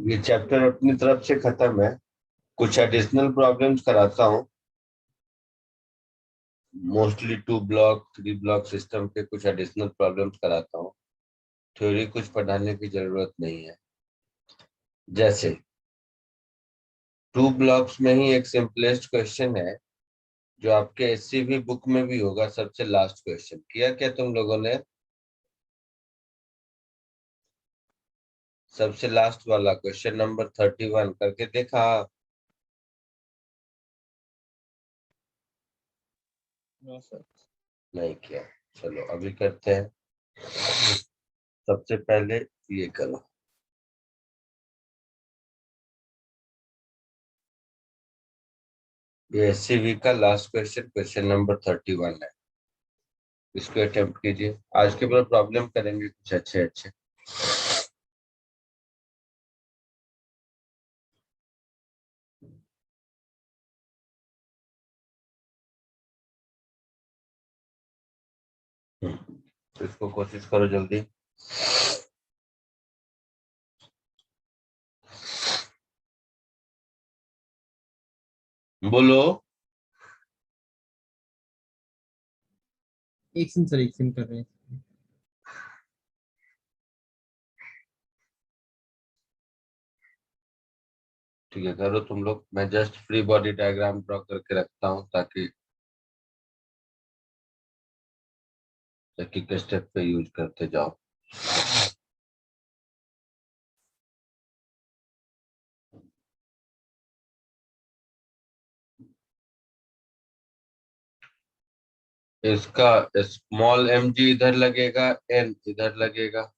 ये चैप्टर अपनी तरफ से खत्म है। कुछ एडिशनल प्रॉब्लम्स कराता हूँ। मोस्टली 2 ब्लॉक 3 ब्लॉक सिस्टम के कुछ एडिशनल प्रॉब्लम्स कराता हूँ। थ्योरी कुछ पढ़ाने की जरूरत नहीं है। जैसे 2 ब्लॉक्स में ही एक सिंपलेस्ट क्वेश्चन है जो आपके एससीबी बुक में भी होगा। सबसे लास्ट क्वेश्चन किया क्या तुम लोगों ने? सबसे लास्ट वाला क्वेश्चन नंबर 31 करके देखा? नहीं किया। चलो अभी करते हैं। सबसे पहले ये करो। ये एससीबी का लास्ट क्वेश्चन क्वेश्चन नंबर 31 है। इसको अटेम्प्ट कीजिए। आज के बाद प्रॉब्लम करेंगे कुछ अच्छे अच्छे। तो इसको कोशिश करो जल्दी। बोलो। एक सिम सर, एक सिम कर रहे हैं। ठीक है करो तुम लोग। मैं just free body diagram draw करके रखता हूँ ताकि के स्टेप पे यूज करते जाओ। इसका स्मॉल एम जी इधर लगेगा, एन इधर लगेगा।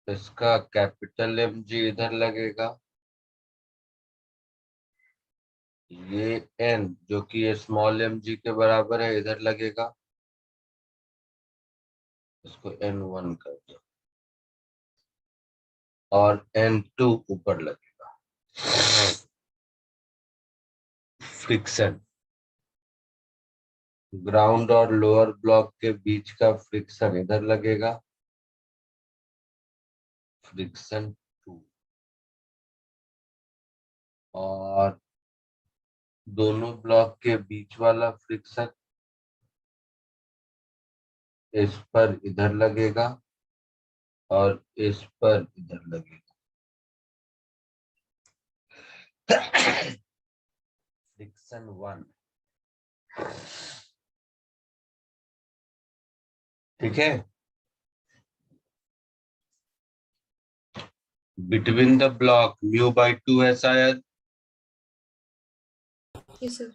इसका कैपिटल एम जी इधर लगेगा। ये एन जो कि ये स्मॉल एम जी के बराबर है इधर लगेगा। इसको N1 कर दो और N2 ऊपर लगेगा। फ्रिक्शन ग्राउंड और लोअर ब्लॉक के बीच का फ्रिक्शन इधर लगेगा। फ्रिक्शन 2 और दोनों ब्लॉक के बीच वाला फ्रिक्शन इस पर इधर लगेगा और इस पर इधर लगेगा। फ्रिक्शन 1। ठीक है। बिटवीन द ब्लॉक μ/2 है शायद। Yes sir.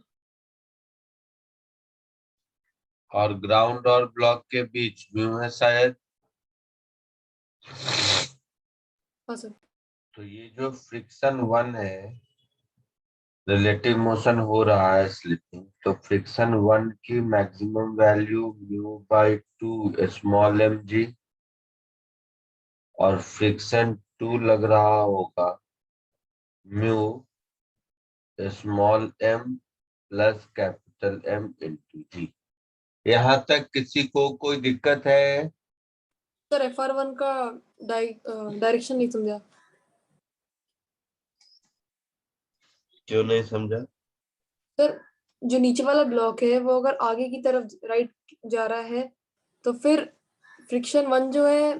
और ग्राउंड और ब्लॉक के बीच म्यू है शायद। हाँ सर। तो ये जो फ्रिक्शन 1 है, रिलेटिव मोशन हो रहा है स्लिपिंग, तो फ्रिक्शन 1 की maximum value μ/2 small m g और फ्रिक्शन 2 लग रहा होगा mu small m plus capital m into g. यहाँ तक किसी को कोई दिक्कत है? सर FR1 का डायरेक्शन नहीं समझा। क्यों नहीं समझा? सर जो नीचे वाला ब्लॉक है वो अगर आगे की तरफ राइट जा रहा है तो फिर फ्रिक्शन 1 जो है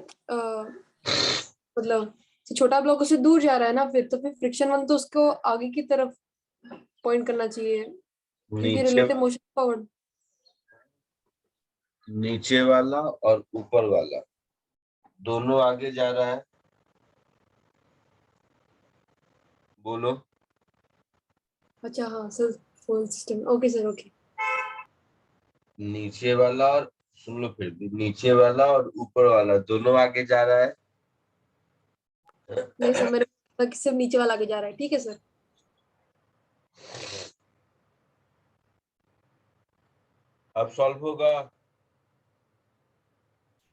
मतलब छोटा ब्लॉक उससे दूर जा रहा है ना, फिर फ्रिक्शन 1 तो उसको आगे की तरफ पॉइंट करना चाहिए क्योंकि नीचे रिलेटिव मोशन फॉरवर्ड। नीचे वाला और ऊपर वाला दोनों आगे जा रहा है। बोलो। अच्छा हाँ sir, full system okay sir okay. नीचे वाला और सुन लो फिर भी, नीचे वाला और ऊपर वाला दोनों आगे जा रहा है। नहीं सर, मेरे सिर्फ नीचे वाला आगे जा रहा है। ठीक है सर। अब सॉल्व होगा?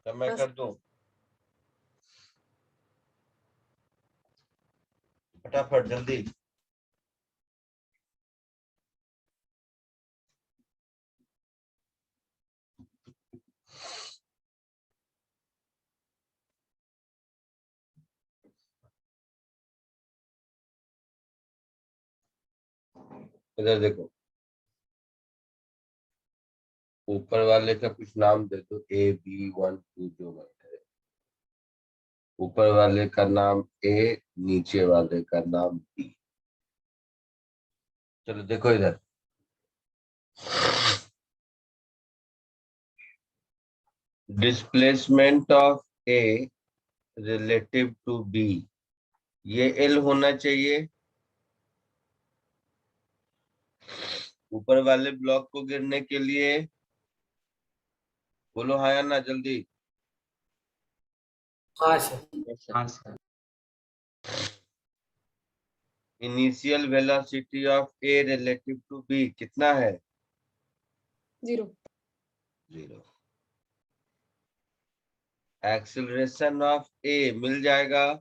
तब मैं हाँ कर दूं फटाफट जल्दी। इधर देखो, ऊपर वाले का कुछ नाम दे दो, AB12 जो मन करे। ऊपर वाले का नाम A, नीचे वाले का नाम B। चलो देखो इधर, displacement of A relative to B, ये L होना चाहिए। ऊपर वाले ब्लॉक को गिरने के लिए बोलो हाँ या ना जल्दी। हाँ सर। हाँ sir. Initial velocity of A relative to B कितना है? 0। 0। एक्सीलरेशन ऑफ A मिल जाएगा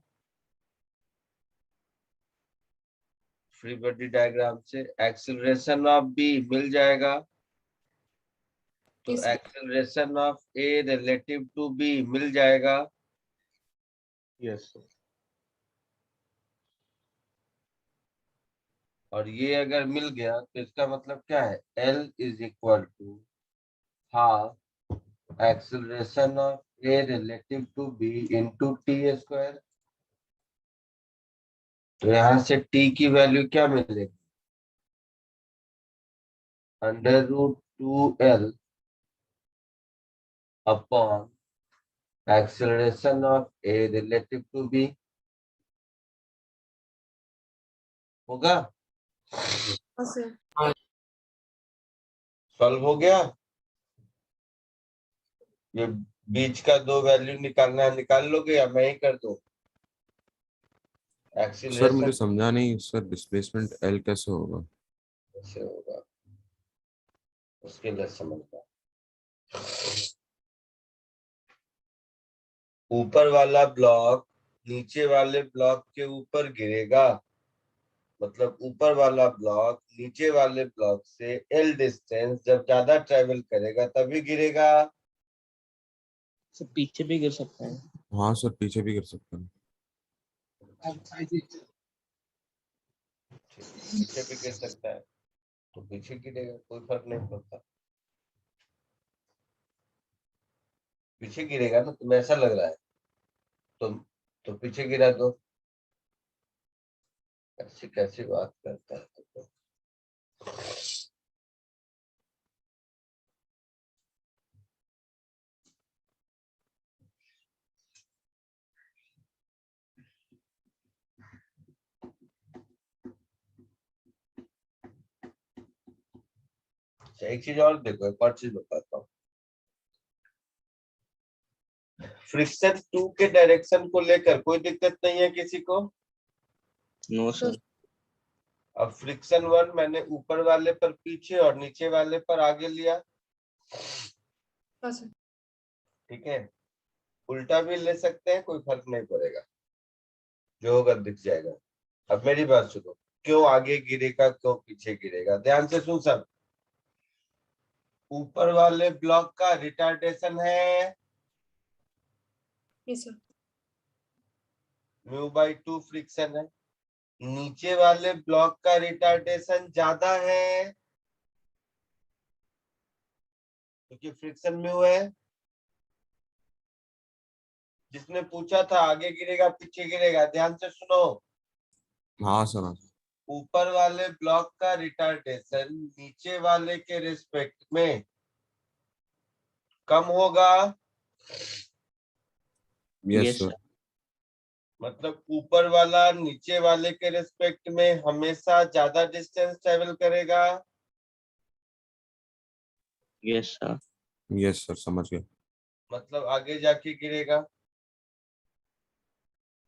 फ्री बॉडी डायग्राम से। एक्सीलरेशन ऑफ B मिल जाएगा, तो Yes. Acceleration of A relative to B मिल जाएगा। Yes sir. और ये अगर मिल गया तो इसका मतलब क्या है? L is equal to half acceleration of A relative to B into t square. तो यहाँ से T की वैल्यू क्या मिलेगी? √2L upon acceleration of A relative to B होगा। हाँ सर। सॉल्व हो गया। ये बीच का दो वैल्यू निकालना है, निकाल लोगे या मैं ही कर दूं? सर मुझे एक्सीलरेशन समझा नहीं सर, डिस्प्लेसमेंट एल कैसे होगा? कैसे होगा उसके लिए समझना। ऊपर वाला ब्लॉक नीचे वाले ब्लॉक के ऊपर गिरेगा, मतलब ऊपर वाला ब्लॉक नीचे वाले ब्लॉक से L डिस्टेंस जब ज्यादा ट्रेवल करेगा तभी गिरेगा। सर पीछे भी गिर सकते हैं। हाँ सर, पीछे भी कर सकते हैं। पीछे भी गिर सकता है तो पीछे गिरेगा, कोई फर्क नहीं पड़ता। पीछे गिरेगा ना, तुम्हें ऐसा लग रहा है तो पीछे गिरा दो। ऐसी कैसी बात करता है तो। एक चीज और देखो, एक और चीज बताता हूँ। फ्रिक्शन 2 के डायरेक्शन को लेकर कोई दिक्कत नहीं है किसी को? No sir. अब फ्रिक्शन 1 मैंने ऊपर वाले पर पीछे और नीचे वाले पर आगे लिया, हाँ सर। ठीक है। उल्टा भी ले सकते हैं, कोई फर्क नहीं पड़ेगा, जो होगा दिख जाएगा। अब मेरी बात सुनो, क्यों आगे गिरेगा क्यों पीछे गिरेगा, ध्यान से सुन सब। ऊपर वाले ब्लॉक का रिटार्डेशन है यस सर। μ/2 फ्रिक्शन है। नीचे वाले ब्लॉक का रिटार्डेशन ज्यादा है क्योंकि फ्रिक्शन म्यू है। जिसने पूछा था आगे गिरेगा पीछे गिरेगा, ध्यान से सुनो। हाँ सर। हाँ ऊपर वाले ब्लॉक का रिटार्डेशन नीचे वाले के रिस्पेक्ट में कम होगा, यस यस सर। सर। मतलब ऊपर वाला नीचे वाले के रिस्पेक्ट में हमेशा ज्यादा डिस्टेंस ट्रेवल करेगा। Yes sir. यस सर, समझ गया। मतलब आगे जाके गिरेगा।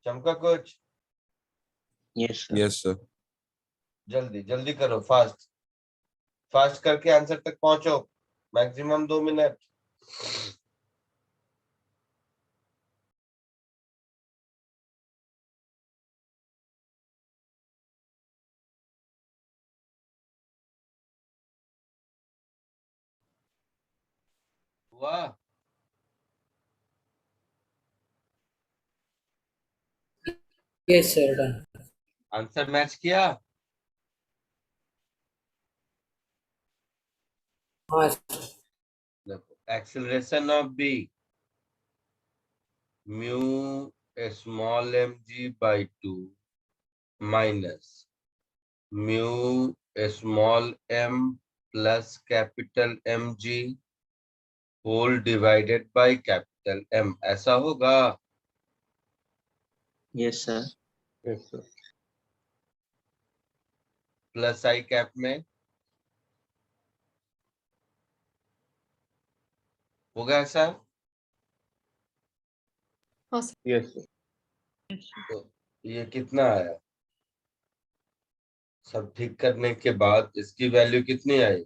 चमका कुछ? Yes sir. Yes sir. जल्दी जल्दी करो, फास्ट फास्ट करके आंसर तक पहुंचो, मैक्सिमम 2 मिनट। हुआ? Yes sir, done. Answer match किया? हाँ देखो acceleration of b mu small m g by 2 minus mu small m plus capital M g whole divided by capital M, ऐसा होगा। Yes sir. Yes sir. Plus आई cap में होगा ऐसा। हाँ sir. Yes sir. तो ये कितना आया, सब ठीक करने के बाद इसकी वैल्यू कितनी आई?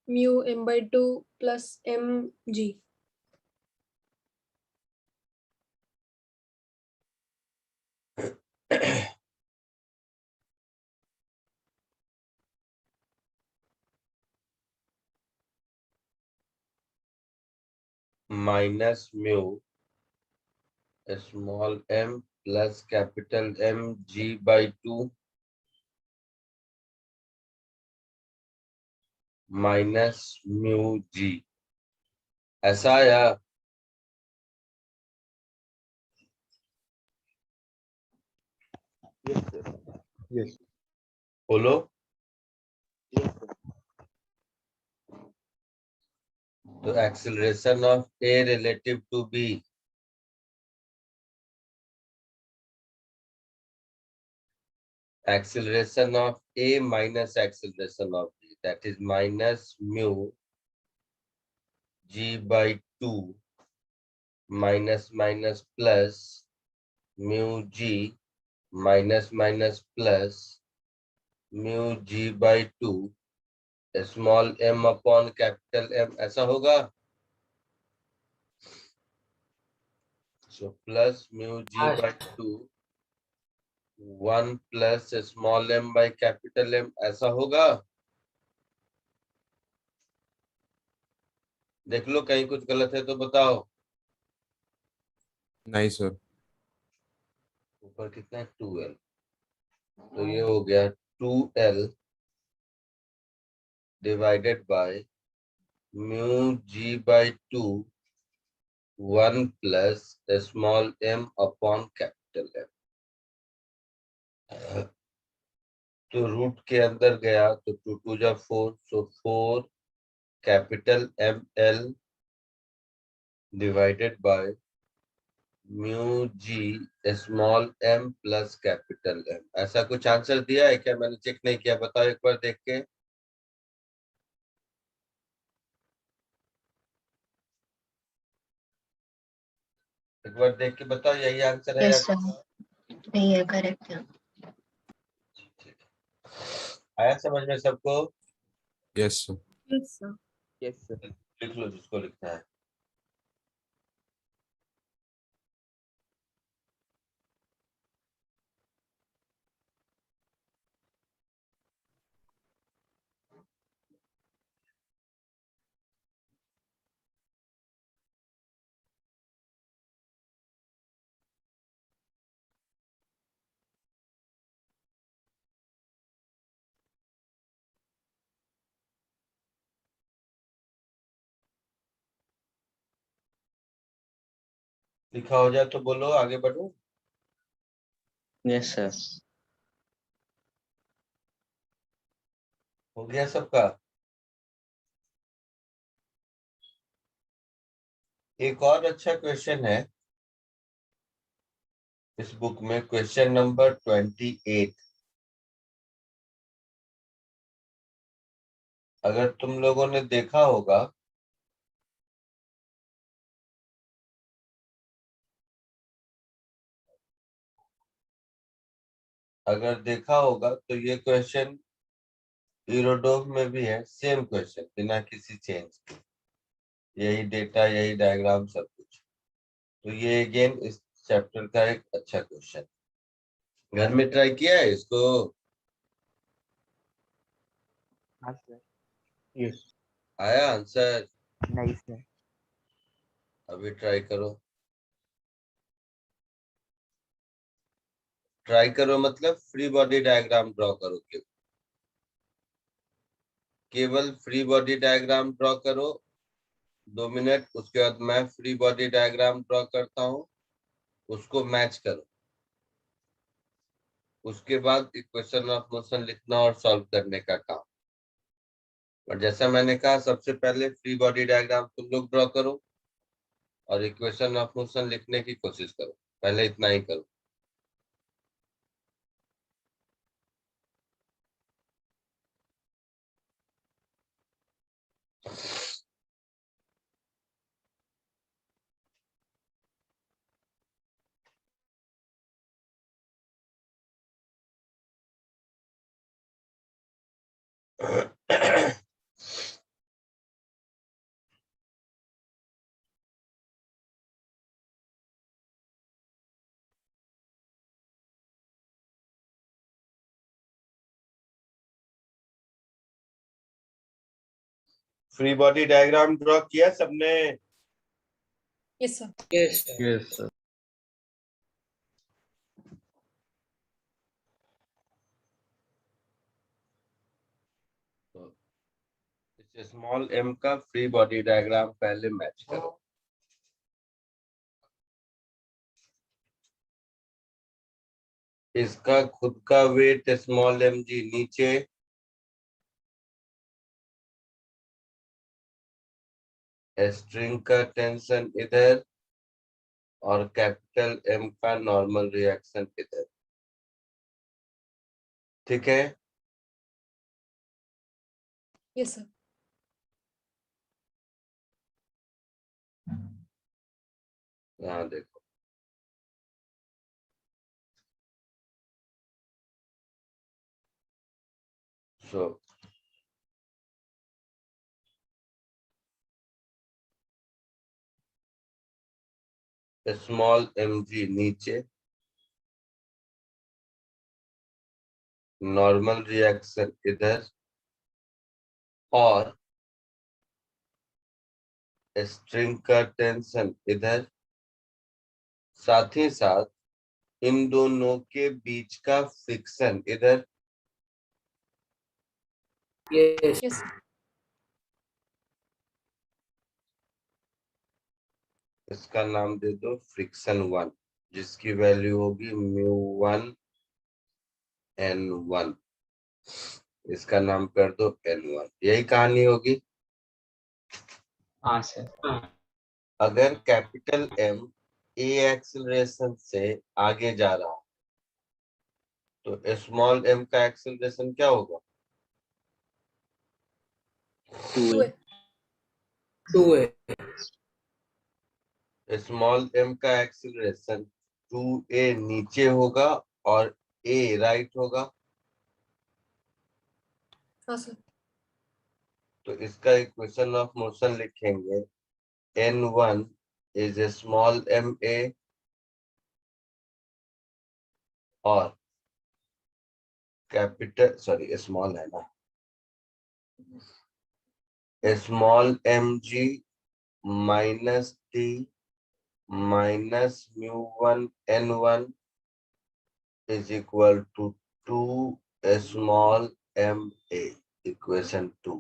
Mu m/2 plus m g. Minus mu small m plus capital M g by 2 minus mu g, ऐसा आया। Yes sir. यस बोलो। तो acceleration of A relative to B, acceleration of A minus acceleration of B, that is minus mu G by 2 minus minus plus mu G minus minus plus mu G by 2 small m upon capital M, ऐसा होगा। So plus mu G हाँ by 2 1 plus small m by capital M, ऐसा होगा। देख लो कहीं कुछ गलत है तो बताओ। नहीं सर। ऊपर कितना है 2l, तो ये हो गया 2l divided by mu g by 2 1 plus small m upon capital M। तो रूट के अंदर गया तो 2 2 जा 4, so 4 capital M L divided by mu g small m plus capital M, ऐसा कुछ आंसर दिया है क्या? मैंने चेक नहीं किया, बताओ एक बार देख के। एक बार देख के बताओ यही आंसर है या यस सर, नहीं है, करेक्ट है। आया समझ में सबको? Yes sir. Yes sir. Yes sir. लिख लो जिसको लिखना है। लिखा हो जाए तो बोलो, आगे बढ़ो। Yes sir. हो गया सबका? एक और अच्छा क्वेश्चन है इस बुक में, क्वेश्चन नंबर 28। अगर तुम लोगों ने देखा होगा तो ये क्वेश्चन यूरोडोक में भी है, सेम क्वेश्चन बिना किसी चेंज के, यही डेटा यही डायग्राम सब कुछ। तो ये अगेन इस चैप्टर का एक अच्छा क्वेश्चन, घर में ट्राई किया है इसको? हाँ सर। यस। आया आंसर? नहीं सर। अभी ट्राई करो। ट्राई करो मतलब फ्री बॉडी डायग्राम ड्रॉ करो। क्यों? केवल फ्री बॉडी डायग्राम ड्रॉ करो 2 मिनट, उसके बाद मैं फ्री बॉडी डायग्राम ड्रॉ करता हूँ, उसको मैच करो। उसके बाद इक्वेशन ऑफ मोशन लिखना और सॉल्व करने का काम। और जैसा मैंने कहा, सबसे पहले फ्री बॉडी डायग्राम तुम लोग ड्रॉ करो और इक्वेशन ऑफ मोशन लिखने की कोशिश करो। पहले इतना ही करो। फ्री बॉडी डायग्राम ड्रॉ किया सबने? Yes sir. Yes Yes, sir. इस स्मॉल एम का फ्री बॉडी डायग्राम पहले मैच करो। इसका खुद का वेट स्मॉल एम जी नीचे, स्ट्रिंग का टेंशन इधर और कैपिटल एम का नॉर्मल रिएक्शन इधर। ठीक है? Yes sir. यहाँ देखो, सो स्मॉल एम जी नीचे, नॉर्मल रिएक्शन इधर और स्ट्रिंग का टेंशन इधर, साथ ही साथ इन दोनों के बीच का फ्रिक्शन इधर। यस यस इसका नाम दे दो फ्रिक्शन 1, जिसकी वैल्यू होगी μ1 n1। इसका नाम कर दो n1। यही कहानी होगी। हाँ सर। अगर कैपिटल एम ए एक्सेलरेशन से आगे जा रहा है तो स्मॉल एम का एक्सेलरेशन क्या होगा? 2 है। 2 है। स्मॉल एम का एक्सेलरेशन 2a नीचे होगा और a राइट होगा। हाँ सर। तो इसका इक्वेशन ऑफ मोशन लिखेंगे n1 इज स्मॉल एम ए और कैपिटल, सॉरी स्मॉल है ना, small m g minus T minus μ1 n1 is equal to 2 small m a. Equation 2।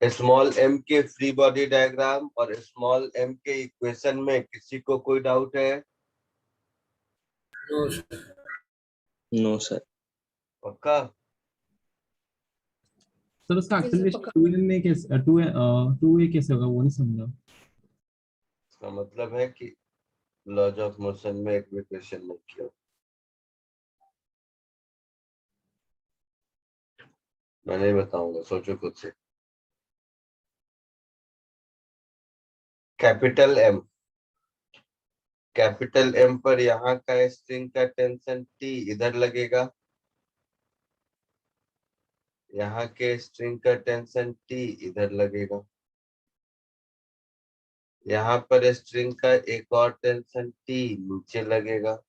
Small m के फ्री बॉडी डायग्राम और स्मॉल एम के equation में किसी को कोई डाउट है? No sir. पक्का? सर उसका Yes, sir, एक्सेलरेशन पक्का। 2 कैसे 2a कैसे होगा, वो नहीं समझा। इसका मतलब है कि लॉज ऑफ मोशन में एक भी क्वेश्चन नहीं किया। मैं नहीं बताऊंगा, सोचो खुद से। कैपिटल एम पर यहाँ का स्ट्रिंग का टेंशन टी इधर लगेगा, यहाँ के स्ट्रिंग का टेंशन टी इधर लगेगा, यहाँ पर स्ट्रिंग का एक और टेंशन टी नीचे लगेगा।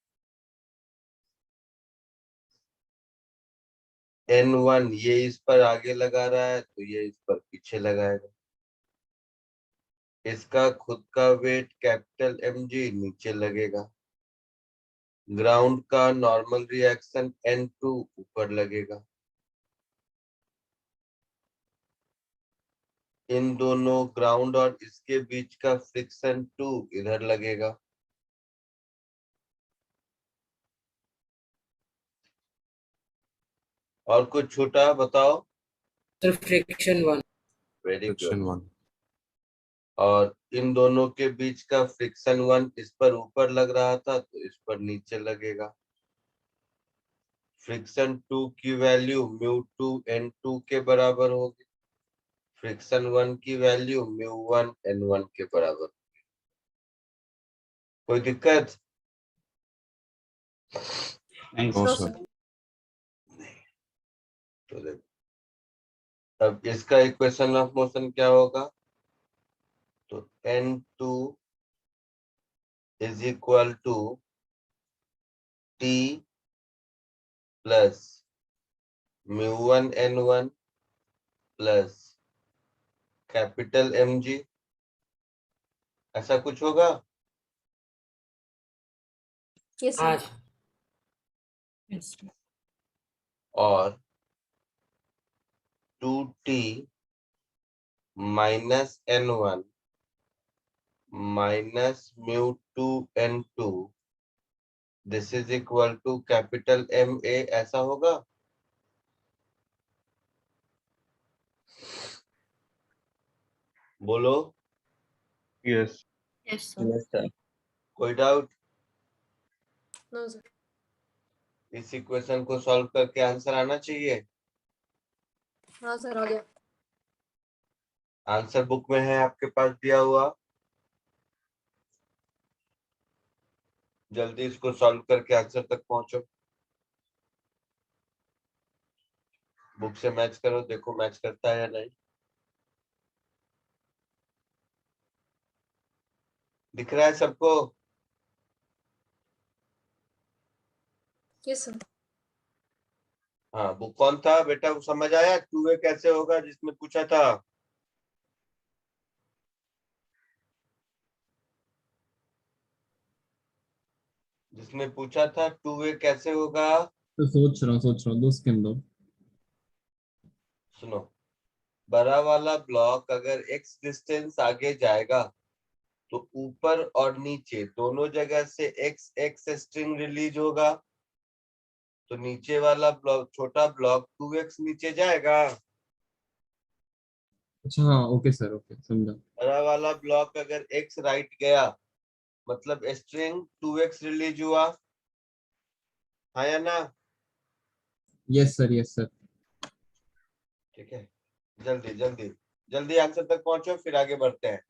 n1 ये इस पर आगे लगा रहा है तो ये इस पर पीछे लगाएगा। इसका खुद का वेट कैपिटल mg नीचे लगेगा। ग्राउंड का नॉर्मल रिएक्शन n2 ऊपर लगेगा। इन दोनों ग्राउंड और इसके बीच का फ्रिक्शन 2 इधर लगेगा। और कुछ छूटा बताओ। Sir friction 1। Very Friction good. 1. और इन दोनों के बीच का फ्रिक्शन 1 इस पर ऊपर लग रहा था तो इस पर नीचे लगेगा। फ्रिक्शन 2 की वैल्यू μ2 N2 के बराबर होगी। फ्रिक्शन 1 की वैल्यू μ1 N1 के बराबर। कोई दिक्कत? नहीं No, नो sir. सर। तो देखो अब इसका इक्वेशन ऑफ मोशन क्या होगा? तो N2 is equal to T plus μ1 N1 plus capital mg, ऐसा कुछ होगा? यस हाँ सर। और 2T minus N1 minus μ2 N2 this is equal to capital MA, ऐसा होगा? बोलो। Yes Yes, sir. Yes, sir. कोई डाउट? No sir. इस इक्वेशन को सॉल्व करके आंसर आना चाहिए। हाँ सर आ गया। आंसर बुक में है आपके पास दिया हुआ। जल्दी इसको सॉल्व करके आंसर तक पहुंचो। बुक से मैच करो, देखो मैच करता है या नहीं। दिख रहा है सबको? Yes sir. हाँ, बुक कौन था बेटा? वो समझ आया 2A कैसे होगा जिसने पूछा था? जिसने पूछा था 2A कैसे होगा? तो सोच रहा हूँ 2 सेकंड दो। सुनो, बड़ा वाला ब्लॉक अगर x डिस्टेंस आगे जाएगा तो ऊपर और नीचे दोनों जगह से x स्ट्रिंग रिलीज होगा। तो नीचे वाला ब्लॉक, छोटा ब्लॉक 2x नीचे जाएगा। अच्छा हाँ ओके सर, ओके समझा। बड़ा वाला ब्लॉक अगर x राइट गया मतलब स्ट्रिंग 2x रिलीज हुआ, हाँ या ना? Yes sir, yes sir. ठीक है, जल्दी जल्दी जल्दी आंसर तक पहुंचो फिर आगे बढ़ते हैं।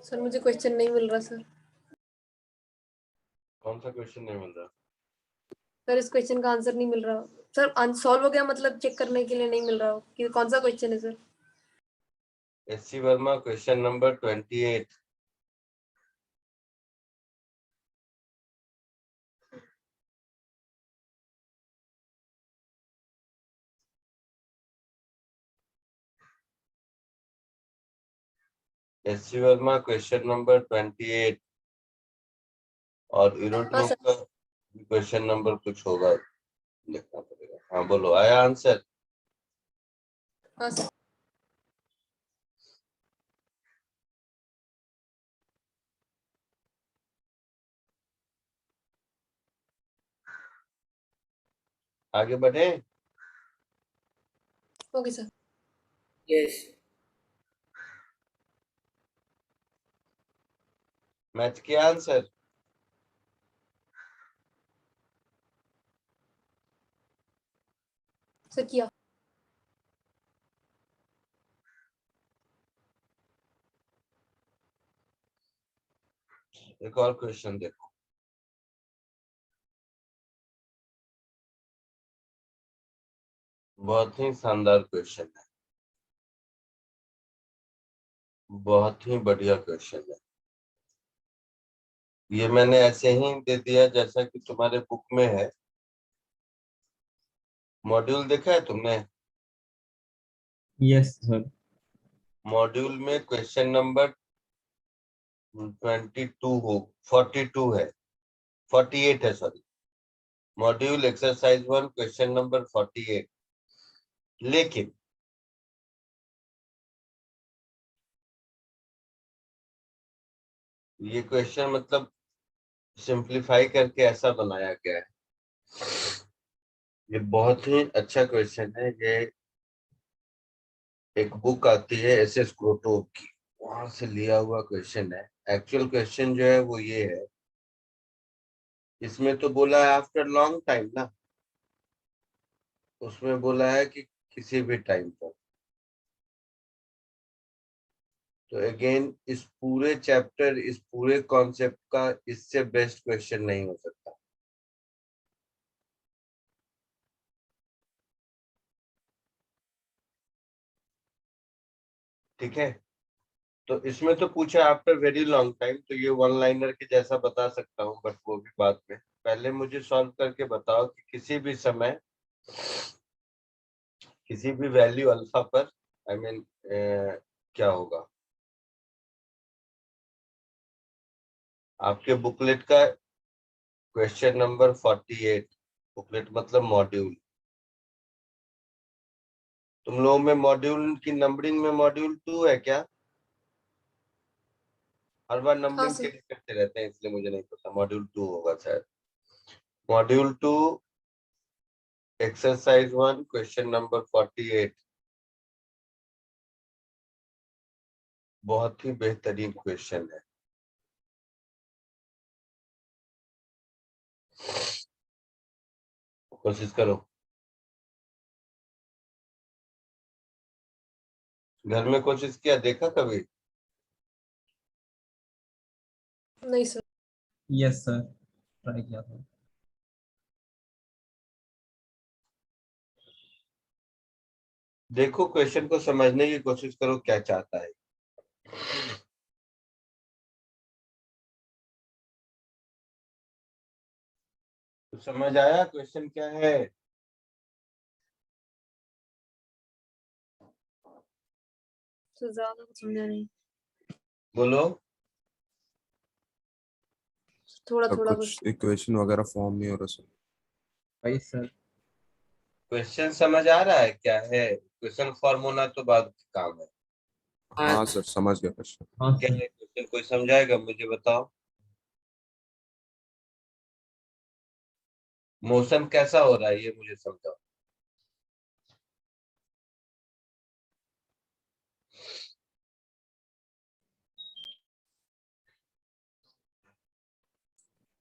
सर मुझे क्वेश्चन नहीं मिल रहा सर। कौन सा क्वेश्चन नहीं मिल रहा? सर इस क्वेश्चन का आंसर नहीं मिल रहा। सर सॉल्व हो गया मतलब चेक करने के लिए नहीं मिल रहा कि कौन सा क्वेश्चन है sir. SC Verma question number 28। SC Verma question number 28 और हाँ यूरोट्रोप सर। का क्वेश्चन नंबर कुछ होगा, देखना पड़ेगा। हाँ बोलो, आया आंसर? हाँ सर। आगे बढ़े? Okay sir. यस मैथ के आंसर सर किया। एक और क्वेश्चन देखो, बहुत ही शानदार क्वेश्चन है, बहुत ही बढ़िया क्वेश्चन है। ये मैंने ऐसे ही दे दिया जैसा कि तुम्हारे बुक में है। मॉड्यूल देखा है तुमने? Yes sir. मॉड्यूल में क्वेश्चन नंबर 22 हो 42 है, 48 है sorry. Module exercise 1 question number 48। लेकिन ये क्वेश्चन मतलब सिंप्लीफाई करके ऐसा बनाया गया है। ये बहुत ही अच्छा क्वेश्चन है। ये एक बुक आती है एसएस ग्रोटोव की, वहां से लिया हुआ क्वेश्चन है। एक्चुअल क्वेश्चन जो है वो ये है, इसमें तो बोला है आफ्टर लॉन्ग टाइम ना, उसमें बोला है कि किसी भी टाइम पर। तो अगेन इस पूरे चैप्टर, इस पूरे कॉन्सेप्ट का इससे बेस्ट क्वेश्चन नहीं हो सकता। ठीक है, तो इसमें तो पूछा आफ्टर वेरी लॉन्ग टाइम, तो ये वन लाइनर के जैसा बता सकता हूँ, बट वो भी बाद में। पहले मुझे सॉल्व करके बताओ कि किसी भी समय किसी भी वैल्यू अल्फा पर आई मीन क्या होगा। आपके बुकलेट का क्वेश्चन नंबर 48, बुकलेट मतलब मॉड्यूल। तुम लोगों में मॉड्यूल की नंबरिंग में मॉड्यूल 2 है क्या? हर बार हाँ नंबरिंग सर। चेंज करते रहते हैं इसलिए मुझे नहीं पता। मॉड्यूल 2 होगा शायद। Module 2 exercise 1 question number 48। बहुत ही बेहतरीन क्वेश्चन है। कोशिश करो। घर में कोशिश किया, देखा कभी? नहीं सर। यस सर, ट्राई किया था। देखो क्वेश्चन को समझने की कोशिश करो क्या चाहता है। तो समझ आया क्वेश्चन क्या है? तो ज्यादा कुछ समझा नहीं, बोलो। थोड़ा अब थोड़ा कुछ। कुछ इक्वेशन वगैरह फॉर्म नहीं हो रहा सर। भाई सर। क्वेश्चन समझ आ रहा है क्या है? क्वेश्चन फॉर्म होना तो बाद का काम है। हाँ सर, समझ गया क्वेश्चन। हाँ क्या सर। है क्वेश्चन? कोई समझाएगा मुझे? बताओ। मोशन कैसा हो रहा है ये मुझे समझाओ।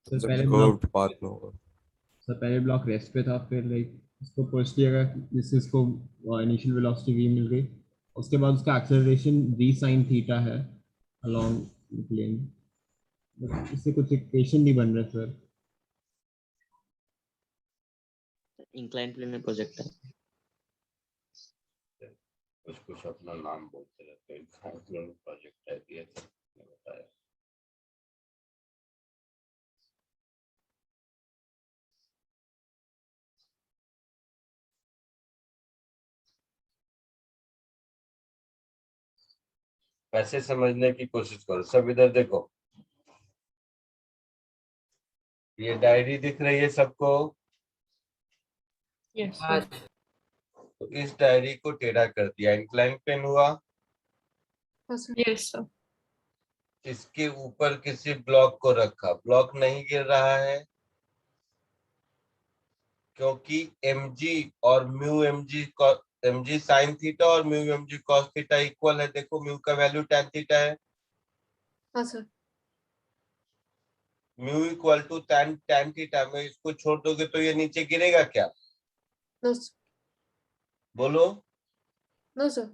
सर जब पहले ब्लॉक कर्व्ड पाथ में होगा। सर पहले ब्लॉक रेस्ट पे था, फिर लाइक इसको पुश किया गया जिससे इसको इनिशियल वेलोसिटी v मिल गई। उसके बाद उसका एक्सेलरेशन v sin थीटा है अलोंग प्लेन। इससे कुछ इक्वेशन नहीं बन रहा सर। इंक्लाइन प्लेन में प्रोजेक्ट है। कुछ कुछ अपना नाम बोलते रहते हैं। प्रोजेक्ट है ये बताया। ऐसे समझने की कोशिश करो सब। इधर देखो, ये डायरी दिख रही है सबको? यस हाँ सर। तो इस डायरी को टेढ़ा कर दिया, इंक्लाइन पेन हुआ। हाँ सर। Yes sir. इसके ऊपर किसी ब्लॉक को रखा, ब्लॉक नहीं गिर रहा है क्योंकि mg और म्यू mg साइन थीटा और mu mg cos theta equal है। देखो म्यू का वैल्यू tan थीटा है। हाँ सर। Mu equal to tan theta में इसको छोड़ दोगे तो ये नीचे गिरेगा क्या? नो बोलो। No sir.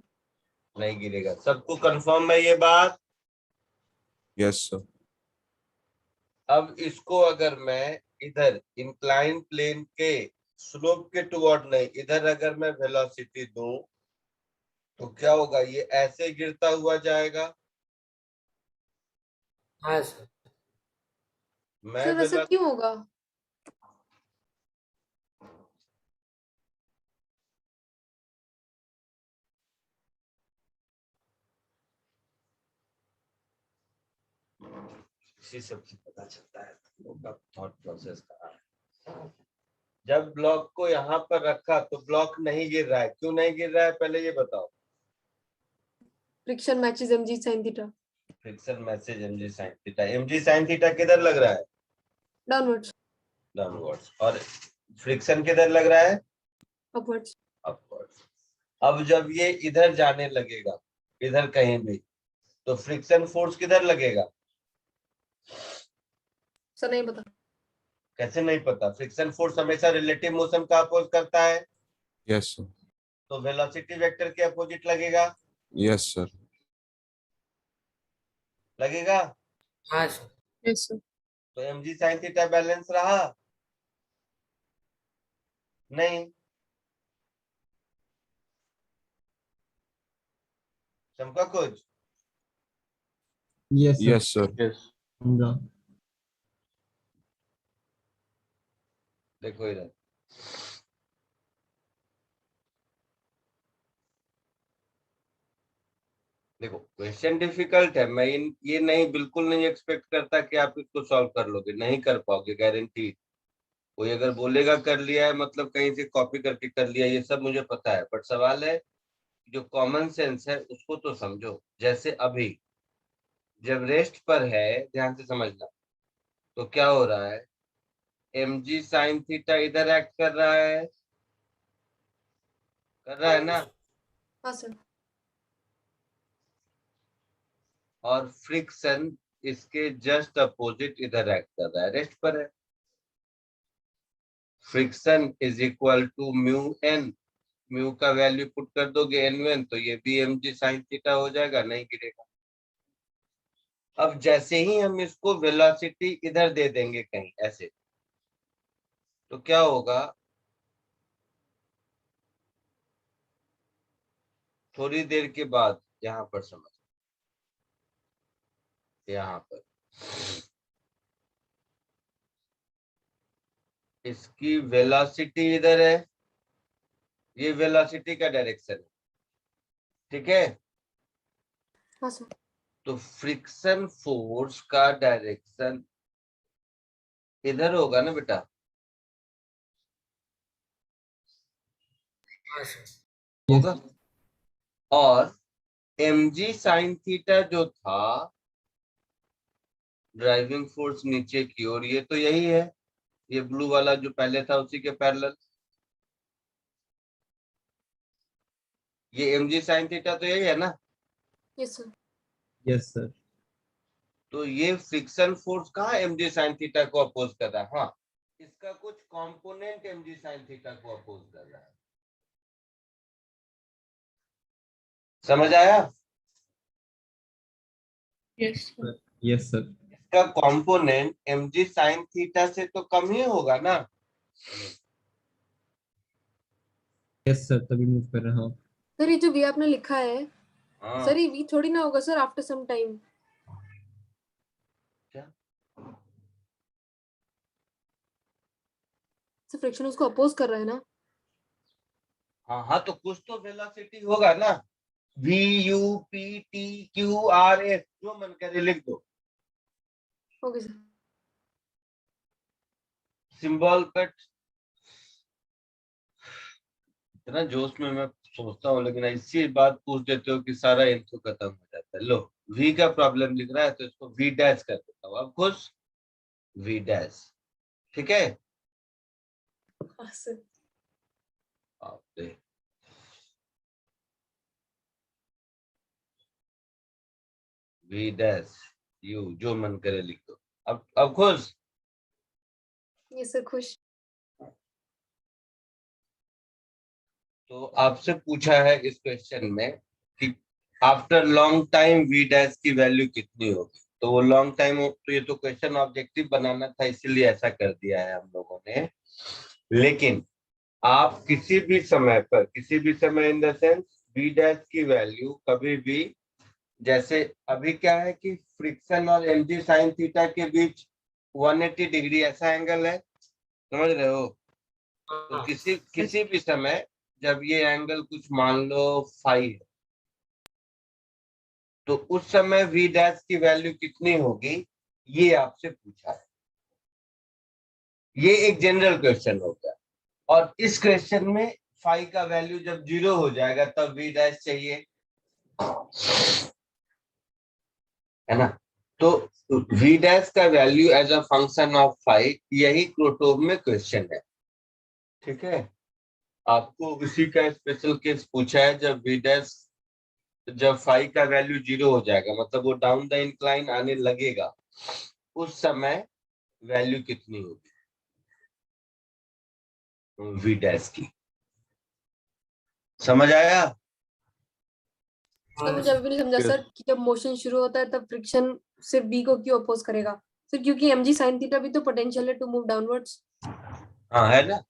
नहीं गिरेगा। सबको कंफर्म है ये बात? Yes sir. अब इसको अगर मैं इधर इंक्लाइन प्लेन के स्लोप के टुवर्ड नहीं, इधर अगर मैं वेलोसिटी दूं तो क्या होगा? ये ऐसे गिरता हुआ जाएगा। हाँ सर। मैं सर वैसा क्यों होगा? इसी सबसे पता चलता है लोगों का थॉट प्रोसेस कहाँ है। जब ब्लॉक को यहाँ पर रखा तो ब्लॉक नहीं गिर रहा है। क्यों नहीं गिर रहा है पहले ये बताओ? Friction matches mg sin theta friction message mg sin theta. mg sin theta किधर लग रहा है? Downwards downwards. और फ्रिक्शन किधर लग रहा है? अपवर्ड्स। अपवर्ड्स। अब जब ये इधर जाने लगेगा, इधर कहीं भी, तो फ्रिक्शन फोर्स किधर लगेगा? सर नहीं पता। कैसे नहीं पता? फ्रिक्शन फोर्स हमेशा रिलेटिव मोशन का अपोज करता है, यस सर। तो वेलोसिटी वेक्टर के अपोजिट लगेगा। Yes sir. लगेगा। हाँ सर। Yes sir. तो mg sin थीटा बैलेंस रहा? नहीं। चमका कुछ? Yes sir. Yes sir. Yes. समझा। देखो इधर, देखो क्वेश्चन डिफिकल्ट है। मैं ये नहीं, बिल्कुल नहीं एक्सपेक्ट करता कि आप इसको सॉल्व कर लोगे। नहीं कर पाओगे, गारंटी। कोई अगर बोलेगा कर लिया है मतलब कहीं से कॉपी करके कर लिया, ये सब मुझे पता है, बट सवाल है जो कॉमन सेंस है उसको तो समझो। जैसे अभी जब रेस्ट पर है, ध्यान से समझना, तो क्या हो रहा है? mg sin थीटा इधर एक्ट कर रहा है, कर रहा है ना? हाँ सर। और फ्रिक्शन इसके जस्ट अपोजिट इधर एक्ट कर रहा है, रेस्ट पर है। Friction is equal to mu n. Mu का वैल्यू पुट कर दोगे एन, तो ये भी mg sin थीटा हो जाएगा, नहीं गिरेगा। अब जैसे ही हम इसको वेलोसिटी इधर दे देंगे कहीं ऐसे, तो क्या होगा? थोड़ी देर के बाद यहाँ पर समझ, यहाँ पर इसकी वेलोसिटी इधर है, ये वेलोसिटी का डायरेक्शन है, ठीक है? हाँ सर। तो फ्रिक्शन फोर्स का डायरेक्शन इधर होगा ना बेटा? हाँ सर। होगा। और mg sin थीटा जो था ड्राइविंग फोर्स नीचे की ओर, ये तो यही है, ये ब्लू वाला जो पहले था उसी के पैरेलल। ये mg sin थीटा तो यही है ना? Yes sir. Yes sir. तो ये फ्रिक्शन फोर्स कहाँ mg sin थीटा को अपोज कर रहा है? हाँ, इसका कुछ कंपोनेंट mg sin थीटा को अपोज कर रहा है। समझ आया? Yes sir. Yes sir. इसका कंपोनेंट mg sin थीटा से तो कम ही होगा ना? यस सर, तभी मूव कर रहा हूँ। सर ये जो वी आपने लिखा है, हाँ। सर ये वी थोड़ी ना होगा सर आफ्टर सम टाइम। क्या? सर फ्रिक्शन उसको अपोज कर रहा है ना? हाँ हाँ, तो कुछ तो वेलोसिटी होगा ना। V u p t q r s, जो मन करे लिख दो। Okay sir. सिंबल पे इतना जोश में मैं सोचता हूँ, लेकिन इसी बात पूछ देते हो कि सारा इंफो खत्म हो जाता है। लो, वी का प्रॉब्लम लिख रहा है तो इसको वी डैश कर देता हूँ। अब खुश? वी डैश, ठीक है? हाँ सर। आप देख, वी डैश यू, जो मन करे लिख दो। अब खुश? ये सर खुश। तो आपसे पूछा है इस क्वेश्चन में कि after long time v dash की वैल्यू कितनी होगी। तो वो लॉन्ग टाइम हो तो ये तो क्वेश्चन ऑब्जेक्टिव बनाना था, इसीलिए ऐसा कर दिया है हम लोगों ने। लेकिन आप किसी भी समय in the sense v dash की वैल्यू कभी भी, जैसे अभी क्या है कि फ्रिक्शन और mg साइन थीटा के बीच 180 डिग्री ऐसा एंगल है, समझ रहे हो? तो किसी भी समय जब ये एंगल कुछ मान लो फाई है, तो उस समय वी डैश की वैल्यू कितनी होगी, ये आपसे पूछा है। ये एक जनरल क्वेश्चन हो गया। और इस क्वेश्चन में फाई का वैल्यू जब 0 हो जाएगा तब वी डैश चाहिए, है ना? तो वी डैश का value as a function of phi, यही क्रोटोव में क्वेश्चन है। ठीक है, आपको उसी का स्पेशल केस पूछा है जब फाई का वैल्यू 0 हो जाएगा, मतलब वो डाउन द इंक्लाइन आने लगेगा, उस समय वैल्यू कितनी होगी वी डैश की। समझ आया? सर मुझे अभी नहीं समझा सर कि जब मोशन शुरू होता है तब फ्रिक्शन सिर्फ बी को क्यों अपोज करेगा सर? क्योंकि mg sin थीटा भी तो पोटेंशियल है टू मूव डाउनवर्ड्स। हाँ, है ना?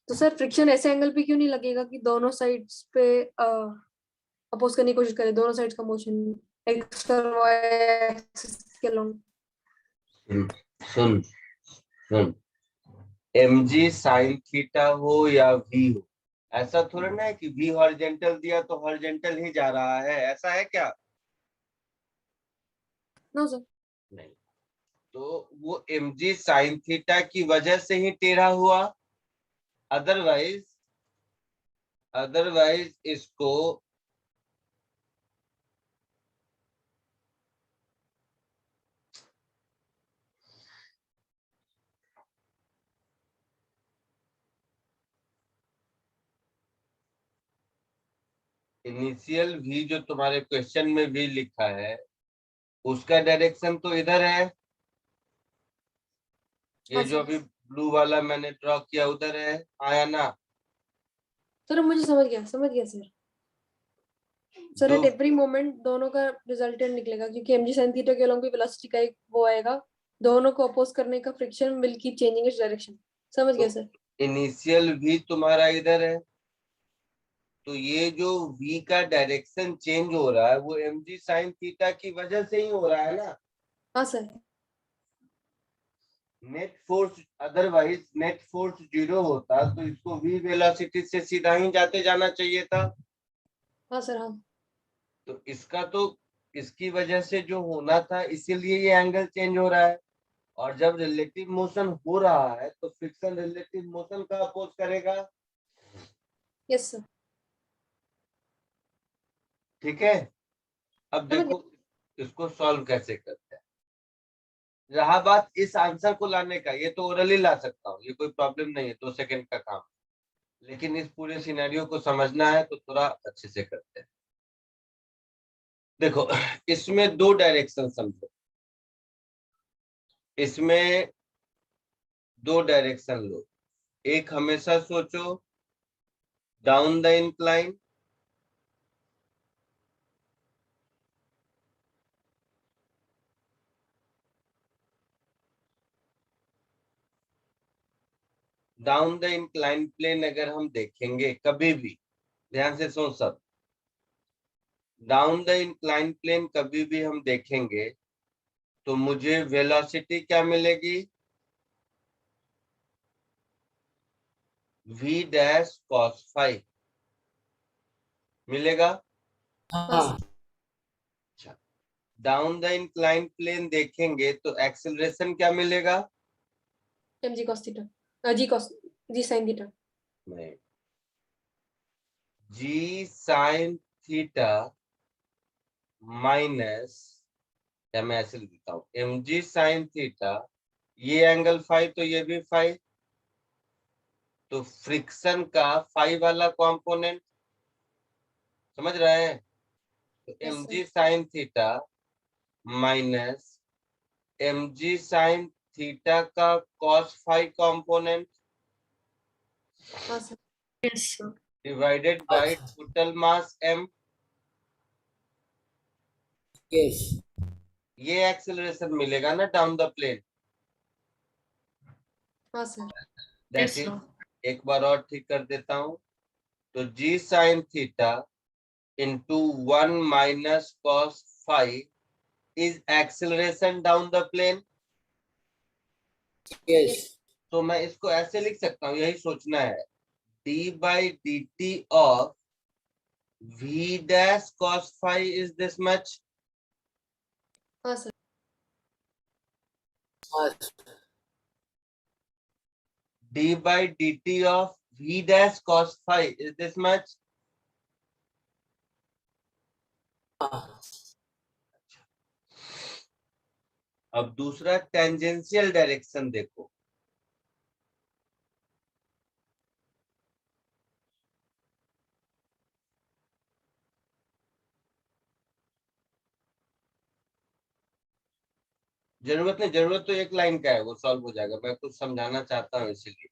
तो सर फ्रिक्शन ऐसे एंगल पे क्यों नहीं लगेगा कि दोनों साइड्स पे अपोज करने की कोशिश करें, दोनों साइड्स का मोशन एक्स और वाई एक्सिस के अलोंग। सुन सुन, mg साइन थीटा हो या v हो, ऐसा थोड़ा ना है कि v हॉरिजॉन्टल दिया तो हॉरिजॉन्टल ही जा रहा है, ऐसा है क्या? No sir. नहीं। तो वो mg साइन थीटा की वजह से ही टेढ़ा हुआ, अदरवाइज इसको इनिशियल v जो तुम्हारे क्वेश्चन में v लिखा है उसका डायरेक्शन तो इधर है, ये हाँ जो सर। अभी ब्लू वाला मैंने ड्रॉ किया उधर है, आया ना? सर मुझे समझ गया सर। सर दो एट एवरी मोमेंट दोनों का रिजल्टेंट निकलेगा क्योंकि mg sin थीटा के अलोंग भी वेलोसिटी का एक वो आएगा, दोनों को अपोज करने का friction will keep changing its direction. समझ गया सर। इनिशियल v तुम्हारा इधर है, तो ये जो v का डायरेक्शन चेंज हो रहा है वो mg sin थीटा की वजह से ही हो रहा है ना? हाँ sir. Net force, otherwise net force 0 होता तो इसको v वेलोसिटी से सीधा ही जाते जाना चाहिए था। हाँ सर। हाँ तो इसकी वजह से जो होना था, इसीलिए ये एंगल चेंज हो रहा है। और जब रिलेटिव मोशन हो रहा है तो फ्रिक्शन रिलेटिव मोशन का अपोज करेगा। Yes sir. ठीक है, अब समझ देखो इसको सॉल्व कैसे करते हैं। रहा बात इस आंसर को लाने का, ये तो ओरली ला सकता हूँ, ये कोई प्रॉब्लम नहीं है, 2 सेकंड का काम। लेकिन इस पूरे सिनेरियो को समझना है तो थोड़ा अच्छे से करते हैं। देखो, इसमें 2 डायरेक्शन समझो, इसमें 2 डायरेक्शन लो। एक हमेशा सोचो down the incline, down the incline plane अगर हम देखेंगे कभी भी, ध्यान से सुन सब, डाउन द इंक्लाइन प्लेन कभी भी हम देखेंगे तो मुझे वेलोसिटी क्या मिलेगी? v डैश cos फाई मिलेगा। हाँ डाउन द इंक्लाइन प्लेन देखेंगे तो एक्सेलरेशन क्या मिलेगा? mg cos theta g sin theta. नहीं, g साइन थीटा माइनस, या मैं ऐसे लिखता हूँ mg साइन थीटा, ये एंगल फाई तो ये भी फाई, तो फ्रिक्शन का फाई वाला कंपोनेंट, समझ रहे हैं? तो Yes, mg sir. Sine theta minus mg sin theta का cos phi component हाँ सर Yes, sir. divided हाँ by sir total mass m. Yes ये एक्सेलरेशन मिलेगा ना डाउन द प्लेन. हाँ sir that Yes, is, sir. एक बार और ठीक कर देता हूँ. तो g sin theta into 1 minus cos phi is acceleration down the plane. Yes तो मैं इसको ऐसे लिख सकता हूँ, यही सोचना है. d by dt of v dash cos phi is this much. हाँ सर हाँ d by dt of v dash cos phi is this much. हाँ अब दूसरा टेंजेंशियल डायरेक्शन देखो. जरूरत नहीं, जरूरत तो एक लाइन का है, वो सॉल्व हो जाएगा. मैं कुछ समझाना चाहता हूँ इसीलिए.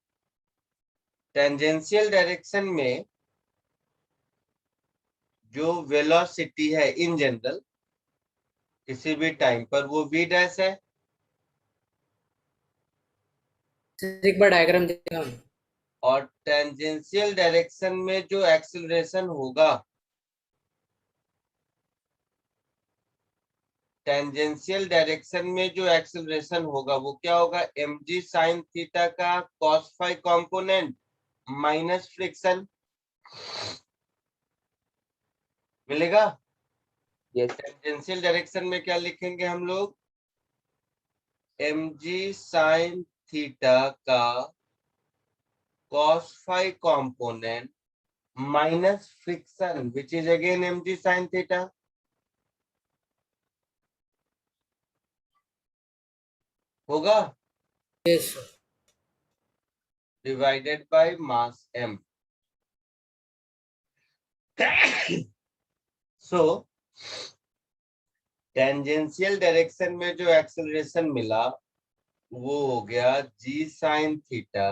टेंजेंशियल डायरेक्शन में जो वेलोसिटी है इन जनरल किसी भी टाइम पर, वो v डैश है. सर एक बार डायग्राम देखा और टेंजेंशियल डायरेक्शन में जो एक्सीलरेशन होगा, टेंजेंशियल डायरेक्शन में जो एक्सीलरेशन होगा वो क्या होगा? mg sin थीटा का cos phi component minus friction मिलेगा. यस टेंजेंशियल डायरेक्शन में क्या लिखेंगे हम लोग? mg sin थीटा का cos phi component minus friction which is again mg sin theta. होगा yes divided by mass m. So tangential direction में जो एक्सेलरेशन मिला वो हो गया g sin theta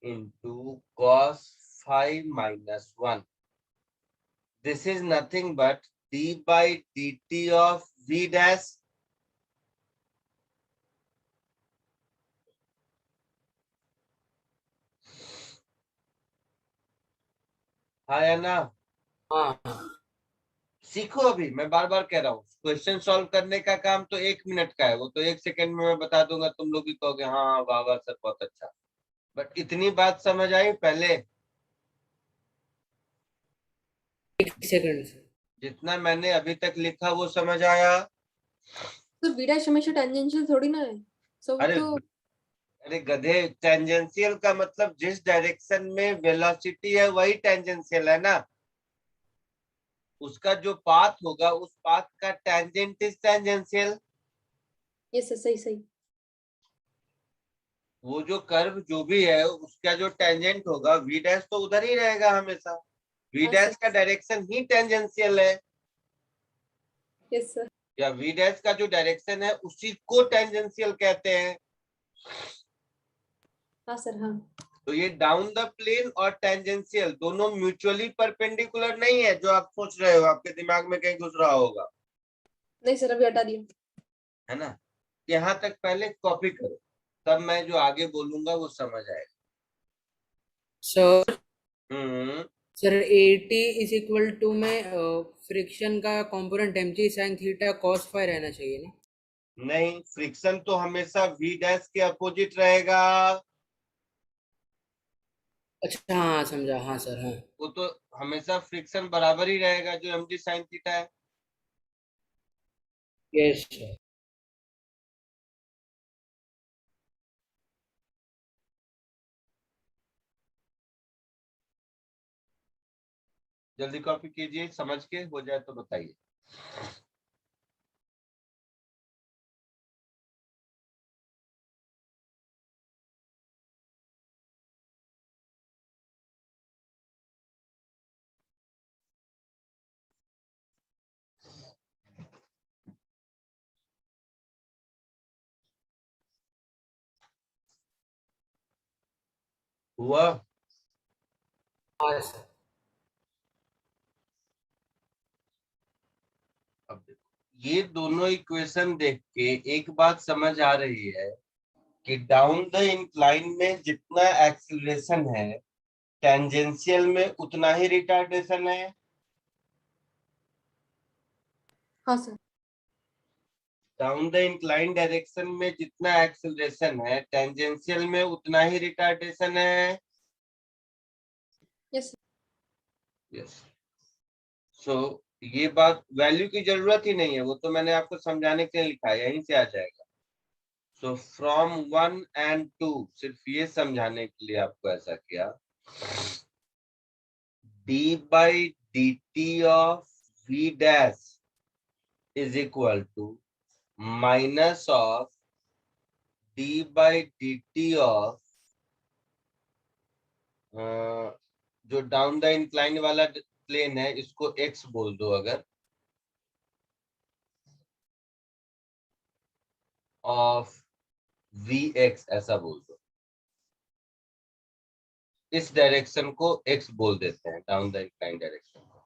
into cos phi minus 1. This is nothing but d by dt of v dash. हाँ या ना? हाँ सीखो. अभी मैं बार बार कह रहा हूँ, क्वेश्चन सॉल्व करने का काम तो 1 मिनट का है, वो तो 1 सेकंड में मैं बता दूंगा, तुम लोग भी कहोगे हाँ वाह वाह सर बहुत अच्छा. बट इतनी बात समझ आई पहले? एक सेकंड सर जितना मैंने अभी तक लिखा वो समझ आया? तो v dash हमेशा टेंजेंशियल थोड़ी ना है. सो वो अरे तो अरे गधे, टेंजेंशियल का मतलब जिस डायरेक्शन में वेलोसिटी है वही टेंजेंशियल है ना. उसका जो पाथ होगा उस पाथ का टेंजेंट इज टेंजेंशियल. ये सही सही. वो जो कर्व जो भी है उसका जो टेंजेंट होगा v डैश तो उधर ही रहेगा हमेशा. v हाँ डैश सर का डायरेक्शन ही टेंजेंशियल है, यस सर. या v डैश का जो डायरेक्शन है उसी को टेंजेंशियल कहते हैं. हाँ सर हाँ. तो ये डाउन द प्लेन और टेंजेंशियल दोनों म्यूचुअली परपेंडिकुलर नहीं है जो आप सोच रहे हो, आपके दिमाग में कहीं घुस रहा होगा, नहीं सर अभी हटा दिया. है ना. यहाँ तक पहले कॉपी करो, तब मैं जो आगे बोलूंगा वो समझ आएगा. Sir hmm. Sir 80 is equal to में फ्रिक्शन का component mg sin theta cos phi रहना चाहिए ना. नहीं, फ्रिक्शन तो हमेशा v डैश के अपोजिट रहेगा. अच्छा हाँ समझा हाँ सर हाँ वो तो हमेशा फ्रिक्शन बराबर ही रहेगा जो mg sin थीटा है. यस सर जल्दी कॉपी कीजिए, समझ के हो जाए तो बताइए. हुआ? हाँ सर। अब देखो, ये दोनों इक्वेशन देख के एक बात समझ आ रही है कि डाउन द इंक्लाइन में जितना एक्सीलरेशन है, टेंजेंशियल में उतना ही रिटार्डेशन है। हाँ सर। डाउन द इंक्लाइन डायरेक्शन में जितना एक्सीलरेशन है, टेंजेंशियल में उतना ही रिटार्डेशन है। Yes yes. सो ये बात वैल्यू की जरूरत ही नहीं है, वो तो मैंने आपको समझाने के लिए लिखा है, यहीं से आ जाएगा। सो फ्रॉम 1 and 2, सिर्फ ये समझाने के लिए आपको ऐसा किया। d by dt of v dash is equal to minus of d by dt of जो डाउन द इंक्लाइन वाला प्लेन है, इसको x बोल दो अगर, ऑफ vx ऐसा बोल दो। इस डायरेक्शन को x बोल देते हैं, डाउन द इंक्लाइन डायरेक्शन को।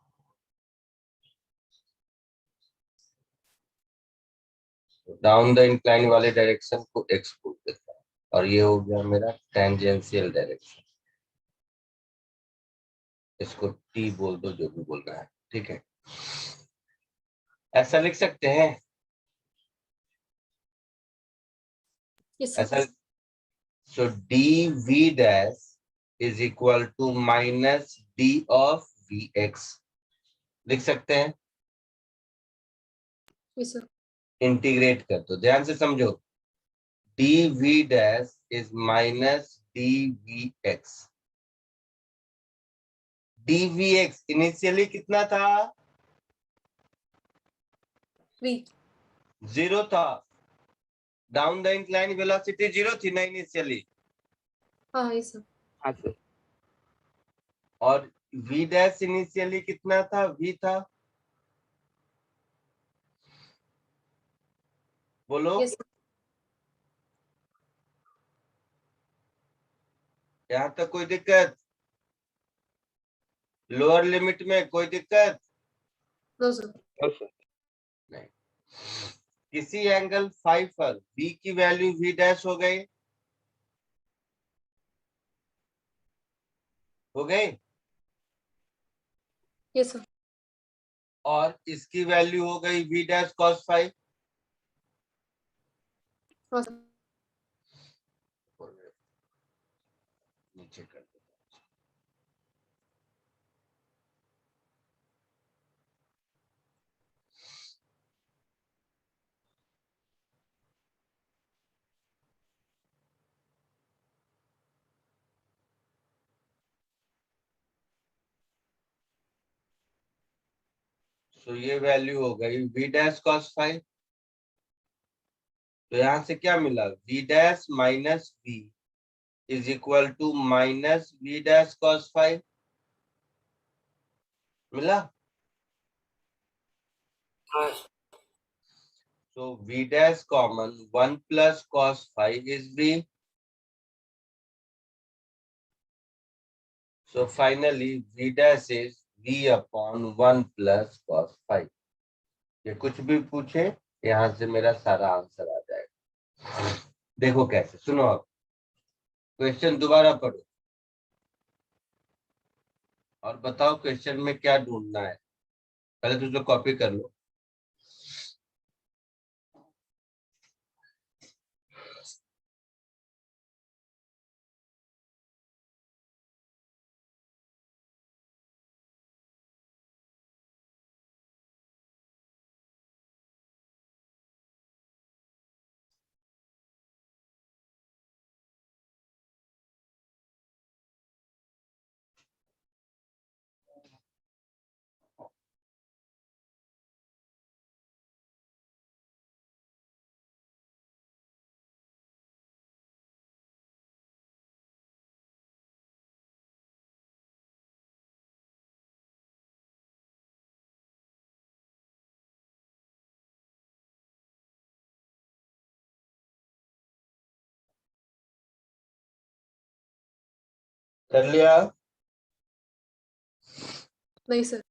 डाउन द इंक्लाइन वाले डायरेक्शन को x बोल देते हैं, और ये हो गया मेरा टेंजेंशियल डायरेक्शन। इसको t बोल दो, जो भी बोलना है, ठीक है। ऐसा लिख सकते हैं, यस ऐसा। Sir. So dv dash is equal to minus d of vx लिख सकते हैं। Yes sir. इंटीग्रेट कर दो, ध्यान से समझो। dv dash is minus dvx। dvx initially कितना था? वी 0 था। डाउन द इंक्लाइन वेलोसिटी 0 थी ना इनिशियली। हाँ यस सर। हाँ सर। और v डैश इनिशियली कितना था? v था। बोलो, यस सर। यहां तक कोई दिक्कत? लोअर लिमिट में कोई दिक्कत नो सर। नहीं? किसी एंगल फाइव पर v की वैल्यू v डैश हो गई, यस सर। और इसकी वैल्यू हो गई v डैश cos फाइव। हाँ सर। नीचे कर दो। तो ये वैल्यू हो गई v डैश cos फाइव। तो यहां से क्या मिला? v dash minus v is equal to minus v dash cos phi मिला। हाँ So v dash common 1 plus cos 5 is v. So finally v dash is v upon 1 plus cos 5. ये कुछ भी पूछे, यहाँ से मेरा सारा आंसर आ जाएगा। देखो कैसे, सुनो अब क्वेश्चन दोबारा पढ़ो और बताओ क्वेश्चन में क्या ढूंढना है। पहले तो जो कॉपी कर लो। कर लिया? नहीं सर।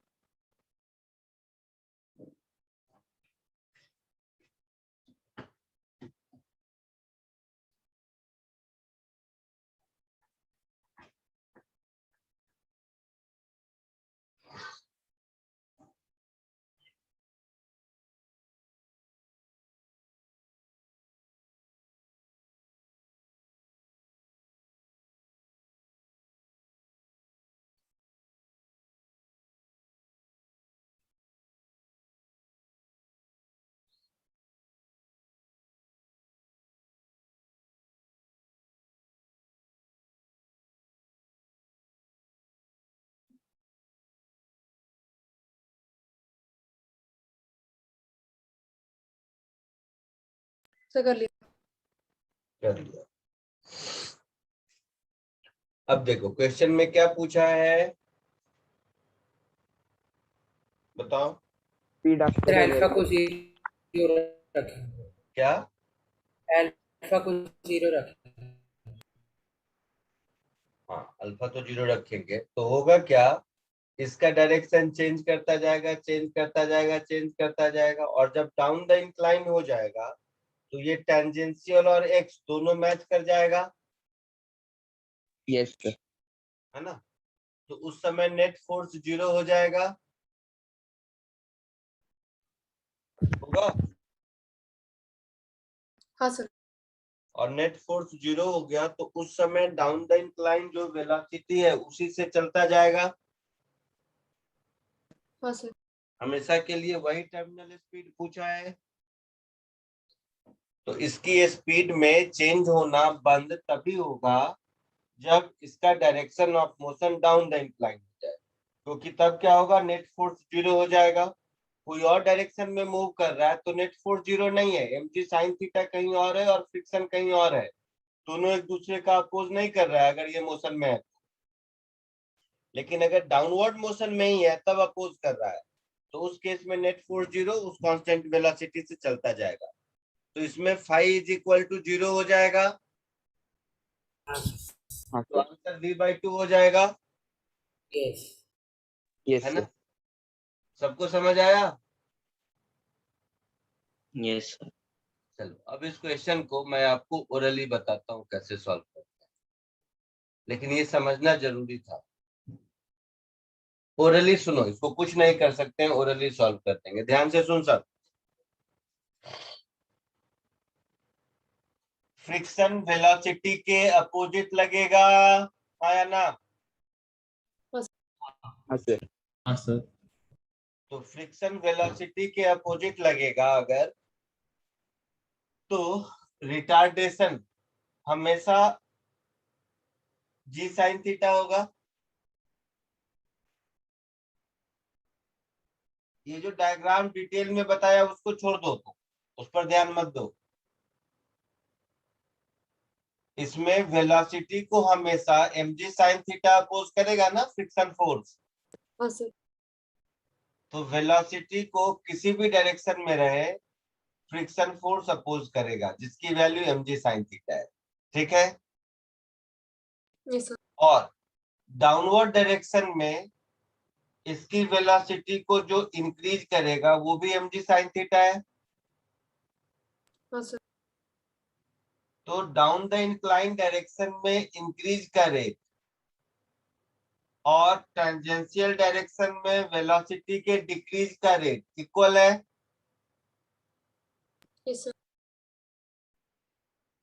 सर कर लिया। कर लिया। अब देखो क्वेश्चन में क्या पूछा है, बताओ सर अल्फा को 0 रखेंगे, क्या? अल्फा को 0 रखेंगे। हाँ, अल्फा तो 0 रखेंगे तो होगा क्या, इसका डायरेक्शन चेंज करता जाएगा, चेंज करता जाएगा, चेंज करता जाएगा, और जब डाउन द इंक्लाइन हो जाएगा तो ये टेंजेंशियल और एक्स दोनों मैच कर जाएगा, यस सर। है ना? तो उस समय नेट फोर्स 0 हो जाएगा, होगा? हाँ सर। और नेट फोर्स 0 हो गया तो उस समय डाउन द इंक्लाइन जो वेलोसिटी है उसी से चलता जाएगा, हाँ सर। हमेशा के लिए वही टर्मिनल स्पीड पूछा है। तो इसकी स्पीड में चेंज होना बंद तभी होगा जब इसका direction of motion down the incline हो जाए, क्योंकि तब क्या होगा, नेट फोर्स 0 हो जाएगा। कोई और डायरेक्शन में मूव कर रहा है तो नेट फोर्स 0 नहीं है, mg sin थीटा कहीं और है और फ्रिक्शन कहीं और है, दोनों एक दूसरे का अपोज नहीं कर रहा है अगर ये मोशन में है। लेकिन अगर डाउनवर्ड मोशन में ही है तब अपोज कर रहा है, तो उस केस में नेट फोर्स 0 उस कांस्टेंट वेलोसिटी से चलता जाएगा, तो इसमें फाई इज इक्वल टू 0 हो जाएगा, हाँ तो सर। आंसर v/2 हो जाएगा, यस यस है ना? सर। सबको समझ आया? Yes sir. चलो अब इस क्वेश्चन को मैं आपको ओरली बताता हूँ कैसे सॉल्व करते हैं, लेकिन ये समझना जरूरी था। ओरली सुनो, इसको कुछ नहीं कर सकते हैं, ओरली सॉल्व कर देंगे, ध्यान से सुन सब। फ्रिक्शन वेलोसिटी के अपोजिट लगेगा, आया ना? हाँ सर। हाँ सर। तो फ्रिक्शन वेलोसिटी के अपोजिट लगेगा अगर, तो रिटार्डेशन हमेशा जी साइन थीटा होगा। ये जो डायग्राम डिटेल में बताया उसको छोड़ दो, तो उस पर ध्यान मत दो। इसमें वेलोसिटी को हमेशा mg sin थीटा अपोज करेगा ना, फ्रिक्शन फोर्स। हाँ सर। तो वेलोसिटी को किसी भी डायरेक्शन में रहे फ्रिक्शन फोर्स अपोज करेगा, जिसकी वैल्यू mg sin थीटा है, ठीक है? Yes sir. और डाउनवर्ड डायरेक्शन में इसकी वेलोसिटी को जो इंक्रीज करेगा वो भी mg sin थीटा है। हाँ सर। तो डाउन द इंक्लाइन डायरेक्शन में इंक्रीज का रेट और टेंजेंशियल डायरेक्शन में वेलोसिटी के डिक्रीज का रेट इक्वल है। Yes sir.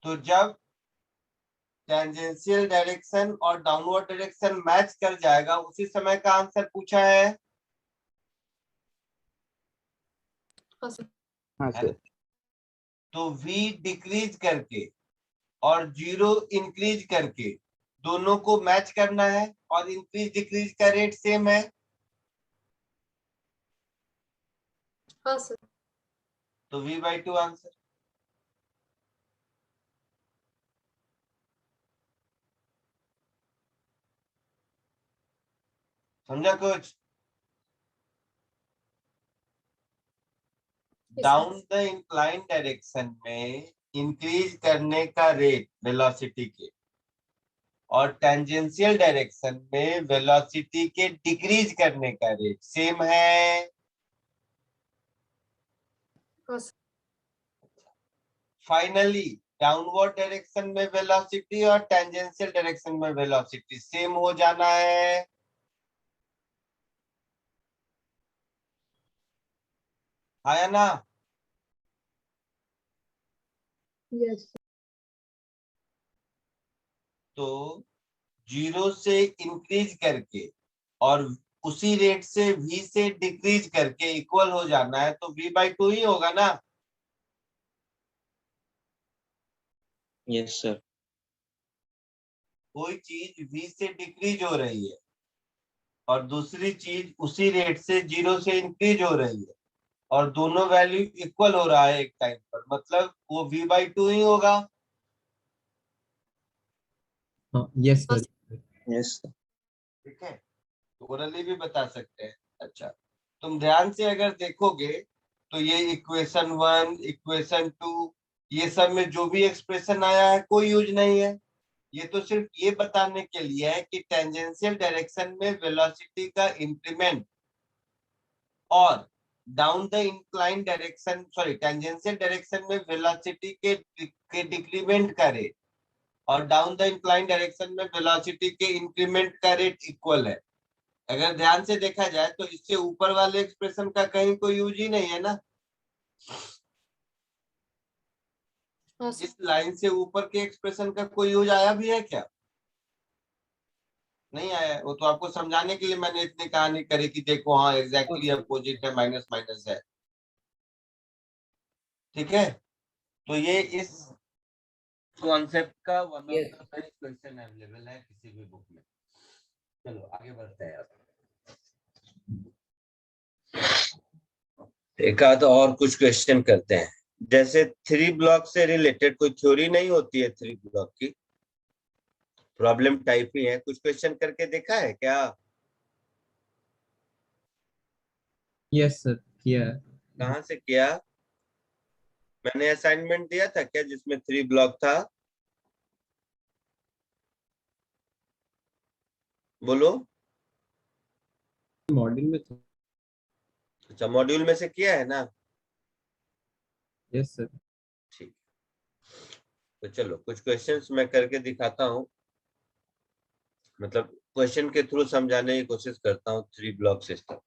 तो जब टेंजेंशियल डायरेक्शन और डाउनवर्ड डायरेक्शन मैच कर जाएगा उसी समय का आंसर पूछा है। हाँ सर। हाँ सर। तो v डिक्रीज करके और 0 इंक्रीज करके दोनों को मैच करना है, और इंक्रीज डिक्रीज का रेट सेम है। हाँ सर। तो v/2 आंसर। समझा कुछ? Yes, down the incline direction में इंक्रीज करने का रेट वेलोसिटी के और टेंजेंशियल डायरेक्शन में वेलोसिटी के डिक्रीज करने का रेट सेम है। हाँ सर। फाइनली डाउनवर्ड डायरेक्शन में वेलोसिटी और टेंजेंशियल डायरेक्शन में वेलोसिटी सेम हो जाना है। आया ना? यस। तो 0 से इंक्रीज करके और उसी रेट से v से डिक्रीज करके इक्वल हो जाना है, तो v/2 ही होगा ना? Yes sir. कोई चीज v से डिक्रीज हो रही है और दूसरी चीज उसी रेट से 0 से इंक्रीज हो रही है और दोनों वैल्यू इक्वल हो रहा है एक टाइम पर, मतलब वो v/2 ही होगा। हाँ, यस सर। Yes sir. ठीक है, तो ओरली भी बता सकते हैं। अच्छा, तुम ध्यान से अगर देखोगे तो ये इक्वेशन 1, इक्वेशन 2, ये सब में जो भी एक्सप्रेशन आया है कोई यूज नहीं है। ये तो सिर्फ ये बताने के लिए है कि टेंजेंशियल डायरेक्शन में वेलोसिटी का इंक्रीमेंट और down the incline direction, sorry, tangential direction में वेलोसिटी के डिक्रीमेंट का रेट और डाउन द इंक्लाइन डायरेक्शन में वेलोसिटी के इंक्रीमेंट का रेट इक्वल है। अगर ध्यान से देखा जाए तो इससे ऊपर वाले एक्सप्रेशन का कहीं कोई यूज ही नहीं है ना। हाँ सर। इस लाइन से ऊपर के एक्सप्रेशन का कोई यूज आया भी है क्या? नहीं आया है। वो तो आपको समझाने के लिए मैंने इतनी कहानी करी कि देखो हाँ एग्जैक्टली अपोजिट है, माइनस माइनस है। ठीक है, तो ये इस कॉन्सेप्ट का one of Yes. The best question available है किसी भी बुक में। चलो आगे बढ़ते हैं। एक आध और कुछ क्वेश्चन करते हैं। जैसे 3 ब्लॉक से रिलेटेड कोई थ्योरी नहीं होती है, 3 ब्लॉक की प्रॉब्लम टाइप ही है। कुछ क्वेश्चन करके देखा है क्या? यस सर, किया है। कहाँ से किया? मैंने असाइनमेंट दिया था क्या जिसमें 3 ब्लॉक था? बोलो। मॉड्यूल में था। अच्छा, मॉड्यूल में से किया है ना? Yes sir. ठीक, तो चलो कुछ क्वेश्चंस मैं करके दिखाता हूँ, मतलब क्वेश्चन के थ्रू समझाने की कोशिश करता हूँ 3 ब्लॉक सिस्टम।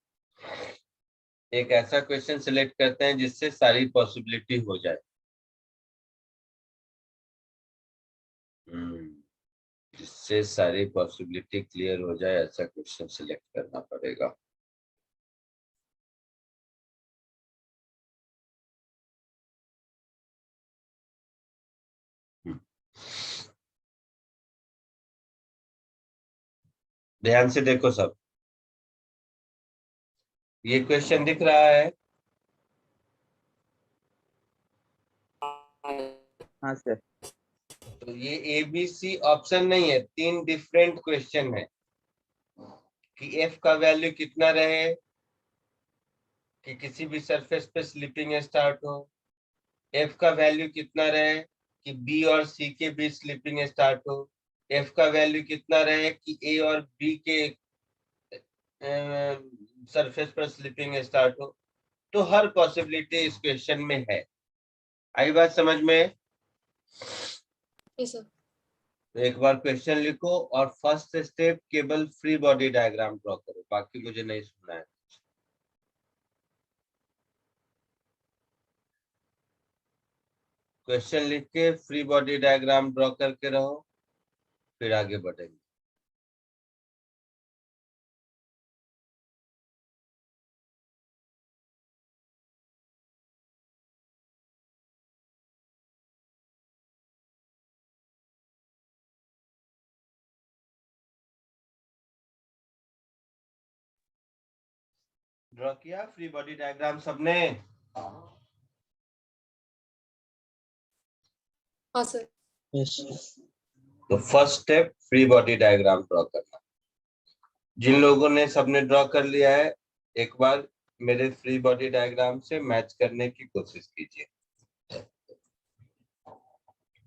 एक ऐसा क्वेश्चन सिलेक्ट करते हैं जिससे सारी पॉसिबिलिटी हो जाए। जिससे सारी पॉसिबिलिटी क्लियर हो जाए ऐसा क्वेश्चन सिलेक्ट करना पड़ेगा। ध्यान से देखो सब, ये क्वेश्चन दिख रहा है? हाँ सर। तो ये ABC ऑप्शन नहीं है, 3 डिफरेंट क्वेश्चन है कि F का वैल्यू कितना रहे कि किसी भी सरफेस पे स्लिपिंग स्टार्ट हो, F का वैल्यू कितना रहे कि B और C के बीच स्लिपिंग स्टार्ट हो, F का वैल्यू कितना रहे कि A और B के सरफेस पर स्लिपिंग स्टार्ट हो। तो हर पॉसिबिलिटी इस क्वेश्चन में है। आई बात समझ में? Yes sir. तो एक बार क्वेश्चन लिखो और फर्स्ट स्टेप केवल फ्री बॉडी डायग्राम ड्रॉ करो, बाकी मुझे नहीं सुनना है। क्वेश्चन लिख के फ्री बॉडी डायग्राम ड्रॉ करके रहो, फिर आगे बढ़ेंगे। ड्रॉ किया फ्री बॉडी डायग्राम सबने? हाँ सर। यस। तो first step free body diagram draw करना। जिन लोगों ने सबने ड्रॉ कर लिया है, एक बार मेरे फ्री बॉडी डायग्राम से मैच करने की कोशिश कीजिए।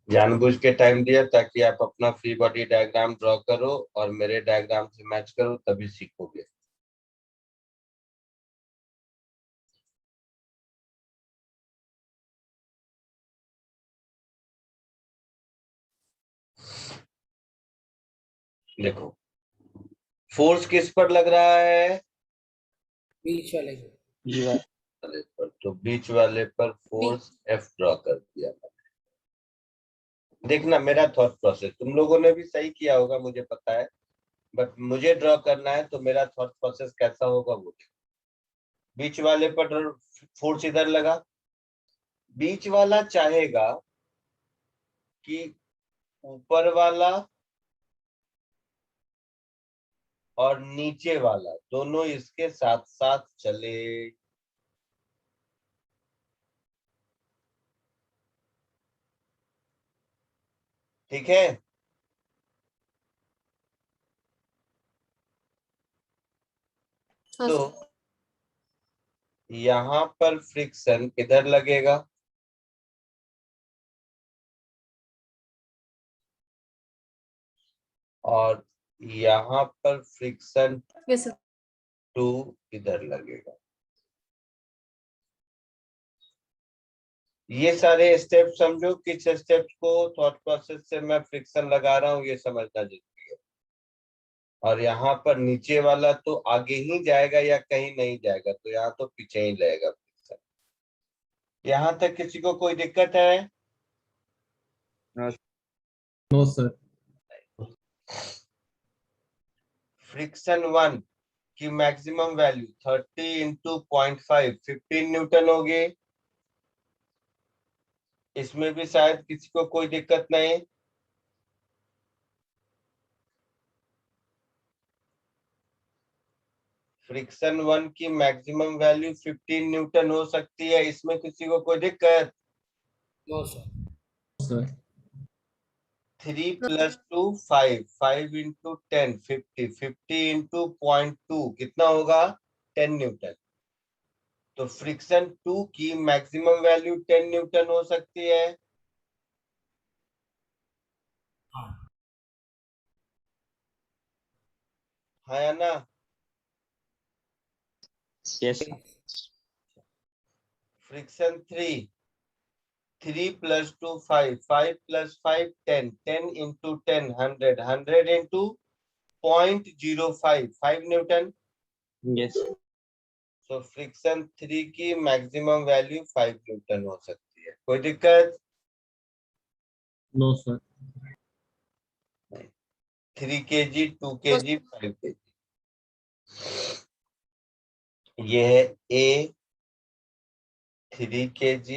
जानबूझ के टाइम दिया ताकि आप अपना फ्री बॉडी डायग्राम ड्रॉ करो और मेरे डायग्राम से मैच करो, तभी सीखोगे। देखो फोर्स किस पर लग रहा है? बीच वाले को। वाले पर, तो बीच वाले पर फोर्स F ड्रॉ कर दिया। देखना मेरा थॉट प्रोसेस, तुम लोगों ने भी सही किया होगा मुझे पता है, बट मुझे ड्रॉ करना है तो मेरा थॉट प्रोसेस कैसा होगा वो देखो। बीच वाले पर फोर्स इधर लगा, बीच वाला चाहेगा कि ऊपर वाला और नीचे वाला दोनों इसके साथ साथ चले। ठीक है, हाँ तो सर। यहाँ पर फ्रिक्शन किधर लगेगा? और यहाँ पर फ्रिक्शन यस सर। 2 इधर लगेगा। ये सारे स्टेप समझो, किस स्टेप को थॉट प्रोसेस से मैं फ्रिक्शन लगा रहा हूँ ये समझना जरूरी है। और यहाँ पर नीचे वाला तो आगे ही जाएगा या कहीं नहीं जाएगा, तो यहाँ तो पीछे ही रहेगा फ्रिक्शन। यहाँ तक किसी को कोई दिक्कत है? No sir. फ्रिक्शन 1 की मैक्सिमम वैल्यू 30 इंटू 0.5 15 न्यूटन होगी। इसमें भी शायद किसी को कोई दिक्कत नहीं। फ्रिक्शन 1 की मैक्सिमम वैल्यू 15 न्यूटन हो सकती है, इसमें किसी को कोई दिक्कत? No sir. Sir 3 plus 2 5 5 into 10 50 50 into 0.2 कितना होगा? 10 न्यूटन। तो फ्रिक्शन 2 की मैक्सिमम वैल्यू 10 न्यूटन हो सकती है। हाँ या ना? Yes friction 3 plus 2 5 5 plus 5 10 10 into 10 100 100 into 0.05 5 Newton. Yes तो फ्रिक्शन 3 की मैक्सिमम वैल्यू 5 न्यूटन हो सकती है। कोई दिक्कत? No sir. 3 kg 2 kg 5 kg। ये है A 3 kg,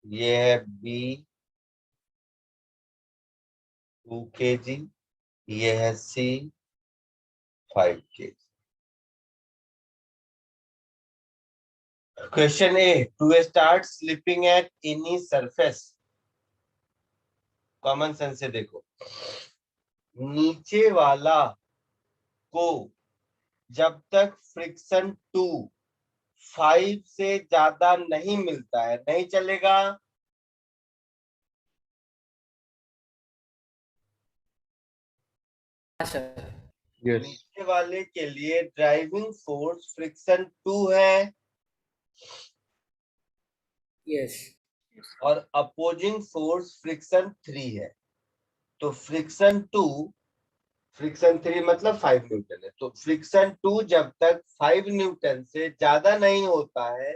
ये है B 2 kg, ये है C 5 kg। Question A, to start slipping at any surface. Common sense से देखो, नीचे वाला को जब तक फ्रिक्शन 2 5 से ज्यादा नहीं मिलता है नहीं चलेगा। नीचे वाले के लिए ड्राइविंग फोर्स फ्रिक्शन 2 है यस और अपोजिंग फोर्स फ्रिक्शन 3 है। तो फ्रिक्शन 3 मतलब 5 न्यूटन है। तो फ्रिक्शन 2 जब तक 5 न्यूटन से ज्यादा नहीं होता है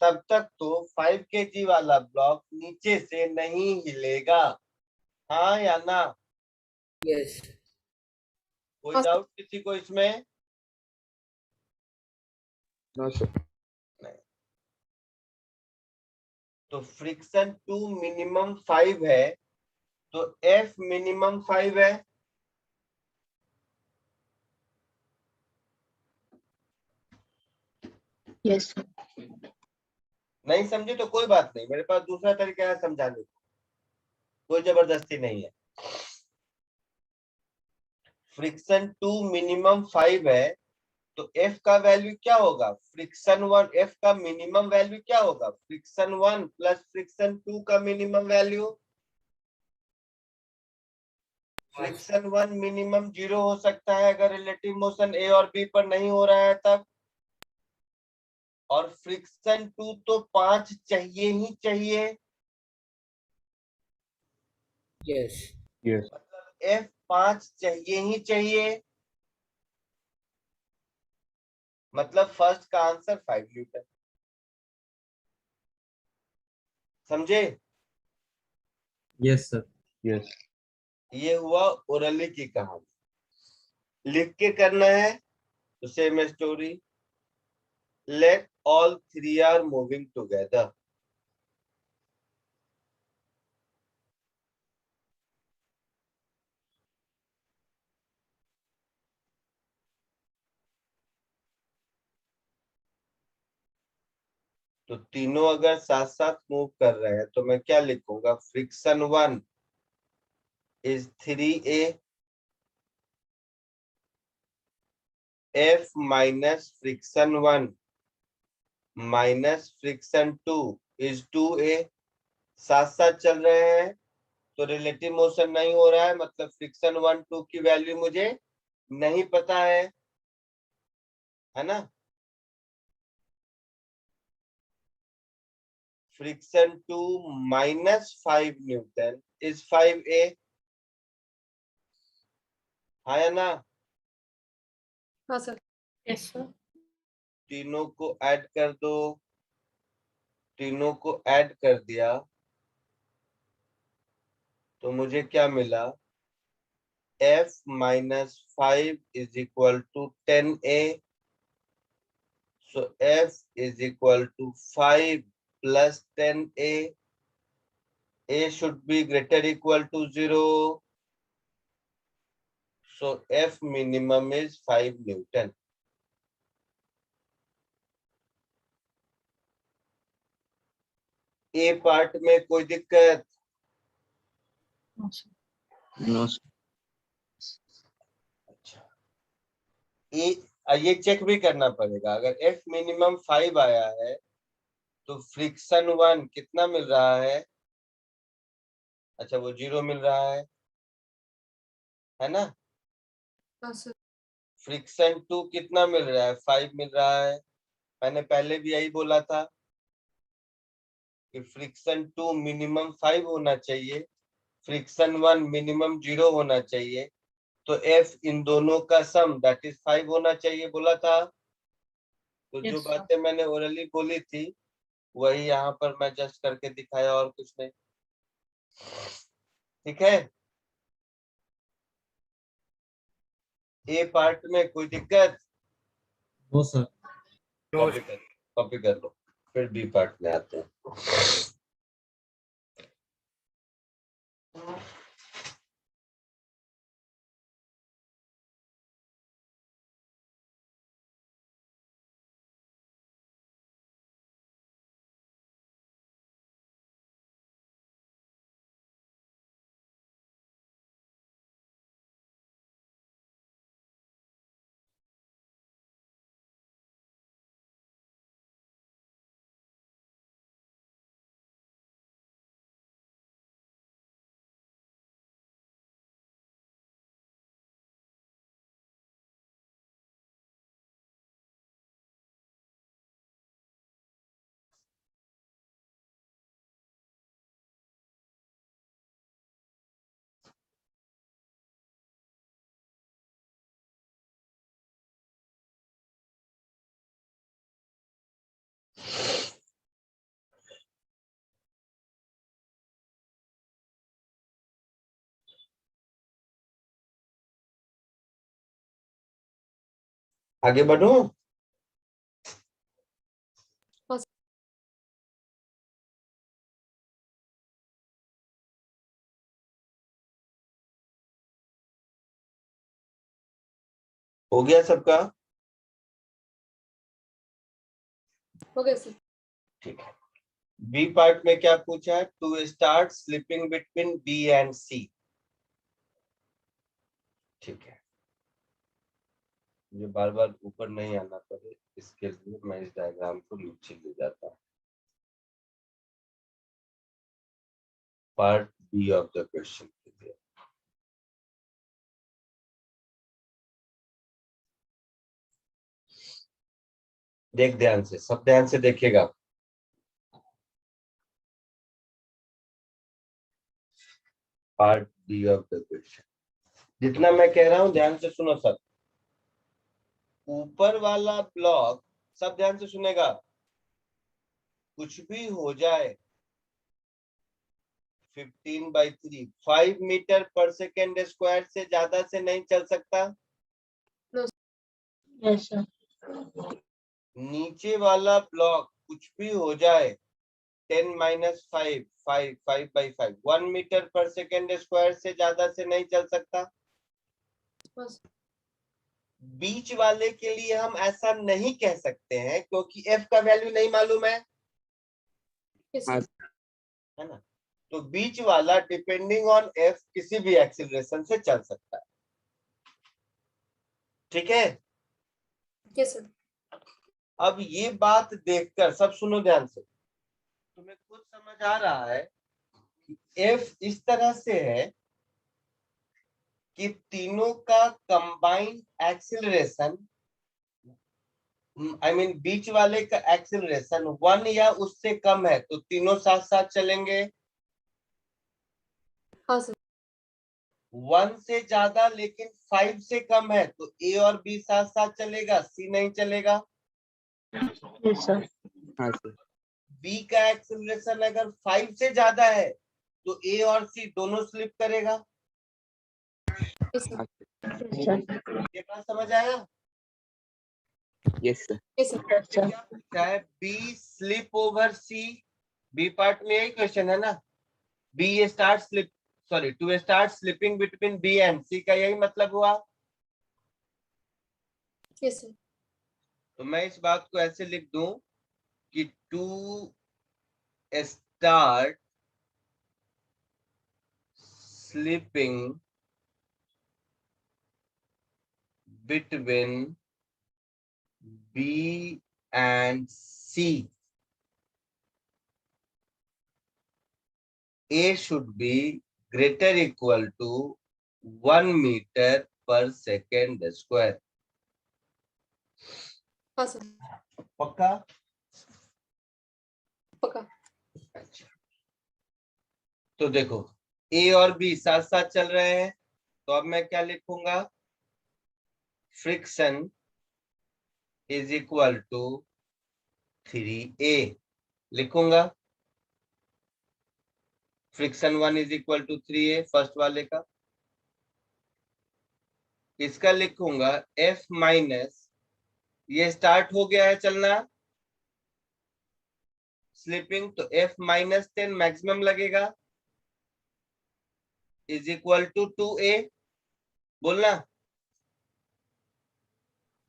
तब तक तो 5 kg वाला ब्लॉक नीचे से नहीं हिलेगा। हाँ या ना? यस कोई हाँ, डाउट किसी को इसमें? No sir. नहीं। तो फ्रिक्शन 2 मिनिमम 5 है, तो F मिनिमम 5 है। यस नहीं समझे तो कोई बात नहीं, मेरे पास दूसरा तरीका है समझाने को, कोई जबरदस्ती नहीं है। फ्रिक्शन 2 मिनिमम 5 है, तो एफ का वैल्यू क्या होगा, फ्रिक्शन 1, एफ का मिनिमम वैल्यू क्या होगा, फ्रिक्शन 1 प्लस फ्रिक्शन 2 का मिनिमम वैल्यू। फ्रिक्शन 1 मिनिमम 0 हो सकता है अगर रिलेटिव मोशन ए और बी पर नहीं हो रहा है तब, और फ्रिक्शन 2 तो 5 चाहिए ही चाहिए। Yes Yes. एफ 5 चाहिए ही चाहिए, मतलब फर्स्ट का आंसर 5 न्यूटन। समझे? Yes, sir. Yes. ये हुआ ओरली की कहानी। लिख के करना है तो same story. Let all three are moving together. तो तीनों अगर साथ साथ मूव कर रहे हैं तो मैं क्या लिखूंगा, friction 1 is 3a, F minus friction 1 minus friction 2 is 2a। साथ साथ चल रहे हैं तो रिलेटिव मोशन नहीं हो रहा है, मतलब फ्रिक्शन 1 2 की वैल्यू मुझे नहीं पता है ना। Friction 2 minus 5 Newton is 5a, हाँ या ना। हाँ सर। Yes, sir. तीनों को ऐड कर दो, तीनों को ऐड कर दिया तो मुझे क्या मिला, F minus 5 is equal to 10a. So F is equal to 5 plus 10a. A should be greater equal to 0. So F minimum is 5 Newton. A part में कोई दिक्कत? No, sir. No, sir. अच्छा, ये चेक भी करना पड़ेगा। अगर F minimum 5 आया है तो फ्रिक्शन 1 कितना मिल रहा है, अच्छा वो 0 मिल रहा है ना। हाँ सर। फ्रिक्शन 2 कितना मिल रहा है, 5 मिल रहा है। मैंने पहले भी यही बोला था कि फ्रिक्शन 2 मिनिमम 5 होना चाहिए, फ्रिक्शन 1 मिनिमम 0 होना चाहिए, तो F इन दोनों का सम दैट इज 5 होना चाहिए, बोला था। तो जो Yes, sir. बातें मैंने ओरली बोली थी वही यहाँ पर मैं जस्ट करके दिखाया, और कुछ नहीं। ठीक है, ए पार्ट में कोई दिक्कत? No, sir. कॉपी कर लो, फिर बी पार्ट में आते हैं। आगे बढ़ो। हाँ सर। हो गया सबका? हो गया सर। ठीक है, बी पार्ट में क्या पूछा है, to start slipping between B and C. ठीक है, मुझे बार बार ऊपर नहीं आना पड़े इसके लिए मैं इस डायग्राम को नीचे ले जाता हूँ। Part b of the question के लिए देख ध्यान से, सब ध्यान से देखिएगा। Part b of the question, जितना मैं कह रहा हूं ध्यान से सुनो सब। ऊपर वाला ब्लॉक, सब ध्यान से सुनेगा, कुछ भी हो जाए 15/3 5 मीटर पर सेकेंड स्क्वायर से ज्यादा से नहीं चल सकता। Yes, sir. नीचे वाला ब्लॉक कुछ भी हो जाए 10 - 5 5/5 1 मीटर पर सेकेंड स्क्वायर से ज्यादा से नहीं चल सकता। बस। बीच वाले के लिए हम ऐसा नहीं कह सकते हैं क्योंकि f का वैल्यू नहीं मालूम है, Yes, हाँ, sir. है ना। तो बीच वाला डिपेंडिंग ऑन f किसी भी एक्सीलरेशन से चल सकता है, ठीक है। Yes, sir. अब ये बात देखकर सब सुनो ध्यान से, तुम्हें खुद समझ आ रहा है कि f इस तरह से है कि तीनों का कंबाइंड एक्सीलरेशन, आई मीन बीच वाले का एक्सीलरेशन 1 या उससे कम है तो तीनों साथ साथ चलेंगे। हाँ सर। 1 से ज्यादा लेकिन 5 से कम है तो ए और बी साथ साथ चलेगा, सी नहीं चलेगा। Yes, sir. हाँ सर। बी का एक्सीलरेशन अगर 5 से ज्यादा है तो ए और सी दोनों स्लिप करेगा। Yes, sir. Yes, sir. ये बात समझ आया? Yes sir. Yes, sir. Yes, sir. क्या पूछा है? B slip over C, B part में यही क्वेश्चन है ना। B start slip, sorry to start slipping between B and C का यही मतलब हुआ। Yes, sir. तो मैं इस बात को ऐसे लिख दूं कि to start slipping between B and c, A should be greater equal to 1 meter per second square। हाँ सर, पक्का? पक्का। अच्छा, तो देखो A और B साथ साथ चल रहे हैं तो अब मैं क्या लिखूंगा? Friction is equal to 3A लिखूंगा। Friction 1 is equal to 3A first वाले का। इसका लिखूंगा F माइनस, ये स्टार्ट हो गया है चलना स्लिपिंग, तो F माइनस 10 मैक्सिमम लगेगा इज इक्वल टू 2A बोलना।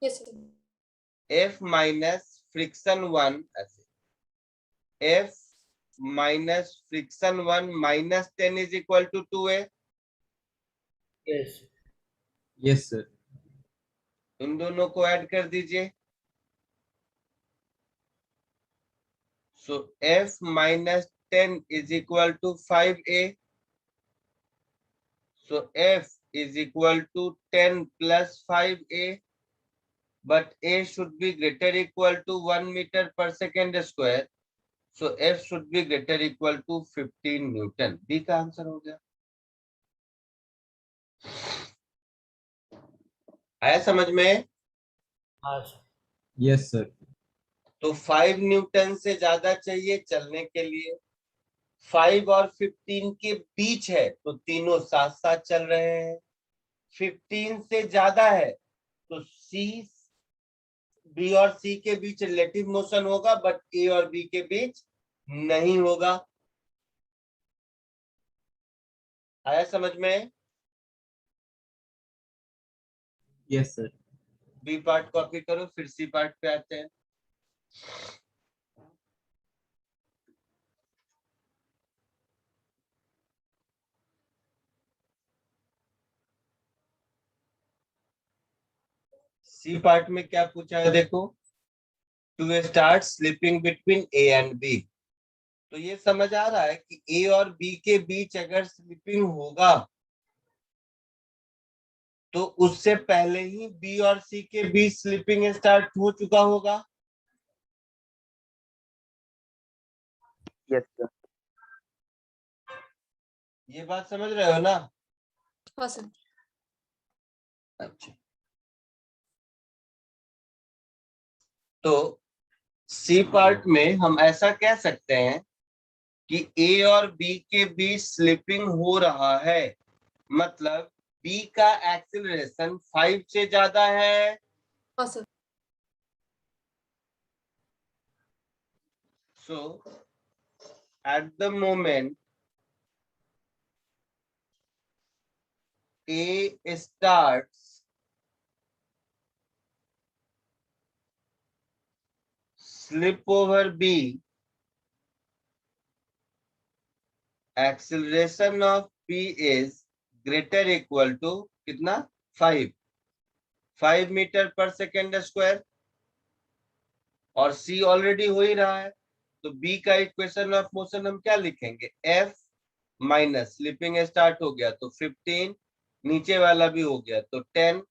Yes, sir. F minus friction 1 ऐसे, F minus friction 1 minus 10 is equal to 2A। Yes. Yes, sir. इन दोनों को ऐड कर दीजिए। So F minus 10 is equal to 5A। So F is equal to 10 plus 5A, but A should be greater equal to 1 meter per second square. So F should be greater equal to 15 Newton। B का answer हो गया। आया समझ में? हाँ sir. Yes, sir. तो 5 Newton से ज्यादा चाहिए चलने के लिए, 5 और 15 के बीच है तो तीनों साथ साथ चल रहे हैं। 15 से ज्यादा है तो सी, बी और सी के बीच रिलेटिव मोशन होगा बट ए और बी के बीच नहीं होगा। आया समझ में? Yes, sir. B part copy करो, फिर सी पार्ट पे आते हैं। सी पार्ट में क्या पूछा है देखो, to start slipping between a and b. तो ये समझ आ रहा है कि ए और बी के बीच अगर स्लीपिंग होगा तो उससे पहले ही बी और सी के बीच स्लीपिंग स्टार्ट हो चुका होगा। Yes sir. ये बात समझ रहे हो ना? हाँ सर। अच्छा, तो सी पार्ट में हम ऐसा कह सकते हैं कि ए और बी के बीच स्लिपिंग हो रहा है, मतलब बी का एक्सीलरेशन 5 से ज्यादा है। हाँ sir. So at the moment A starts slip over B, acceleration of B is greater equal to कितना 5 मीटर पर सेकेंड स्क्वायर, और C ऑलरेडी हो ही रहा है, तो B का इक्वेशन ऑफ मोशन हम क्या लिखेंगे, F माइनस स्लिपिंग स्टार्ट हो गया तो 15, नीचे वाला भी हो गया तो 10,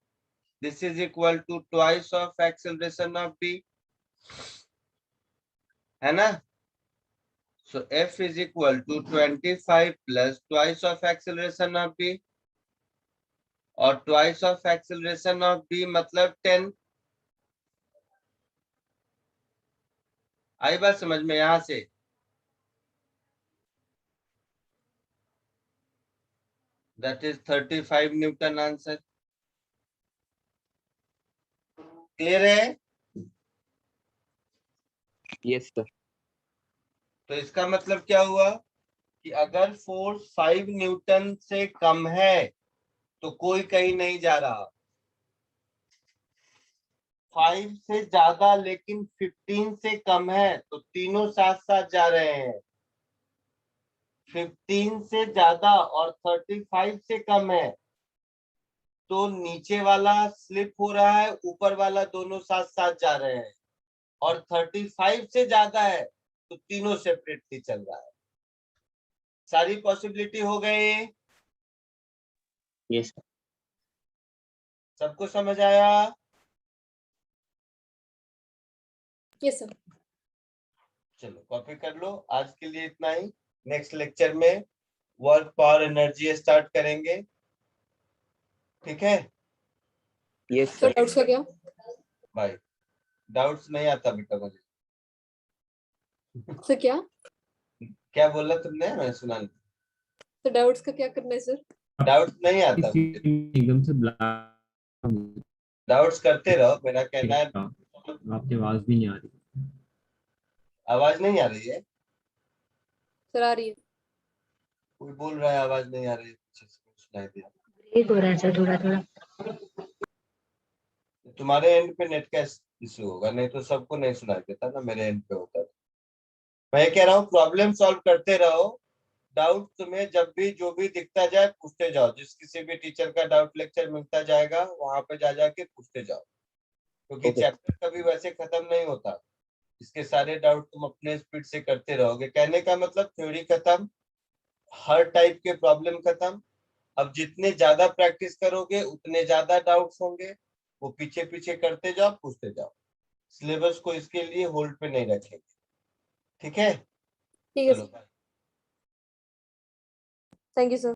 this is equal to twice of acceleration of B, है ना? So F is equal to 25 plus twice of acceleration of B, और twice of acceleration of B मतलब 10। आई बात समझ में यहां से? That is 35 newton answer. Clear है? Yes sir. तो इसका मतलब क्या हुआ कि अगर फोर्स 5 न्यूटन से कम है तो कोई कहीं नहीं जा रहा, 5 से ज्यादा लेकिन 15 से कम है तो तीनों साथ साथ जा रहे हैं, 15 से ज्यादा और 35 से कम है तो नीचे वाला स्लिप हो रहा है, ऊपर वाला दोनों साथ साथ जा रहे हैं, और 35 से ज्यादा है तो तीनों सेपरेटली चल रहा है। सारी पॉसिबिलिटी हो गई, यस सर। सबको समझ आया? Yes sir. चलो कॉपी कर लो, आज के लिए इतना ही। नेक्स्ट लेक्चर में वर्क पावर एनर्जी स्टार्ट करेंगे, ठीक है? Yes sir sir. डाउट्स का क्या? भाई डाउट्स नहीं आता बेटा मुझे। सर क्या? क्या बोला तुमने, मैं सुना नहीं। तो डाउट्स का क्या करना है सर? डाउट्स नहीं आता मुझे, एकदम से ब्लैक डाउट्स करते रहो, मेरा कहना है। आपकी आवाज भी नहीं आ रही। आवाज नहीं आ रही है? सर आ रही है। कोई बोल रहा है आवाज नहीं आ रही है, अच्छे से सुनाई दिया। ब्रेक हो रहा है सर थोड़ा थोड़ा। तुम्हारे एंड पे नेट का इशू होगा, नहीं तो सबको नहीं सुनाई देता ना, मेरे एंड पे होता था। मैं ये कह रहा हूँ प्रॉब्लम सॉल्व करते रहो, डाउट तुम्हें जब भी जो भी दिखता जाए पूछते जाओ, जिस किसी भी टीचर का डाउट लेक्चर मिलता जाएगा वहां पे जा जाके पूछते जाओ, क्योंकि Okay. चैप्टर कभी वैसे खत्म नहीं होता। इसके सारे डाउट तुम अपने स्पीड से करते रहोगे, कहने का मतलब थ्योरी खत्म, हर टाइप के प्रॉब्लम खत्म। अब जितने ज्यादा प्रैक्टिस करोगे उतने ज्यादा डाउट्स होंगे, वो पीछे पीछे करते जाओ, पूछते जाओ। सिलेबस को इसके लिए होल्ड पे नहीं रखेंगे, ठीक है? ठीक है चलो sir. Bye. Thank you sir.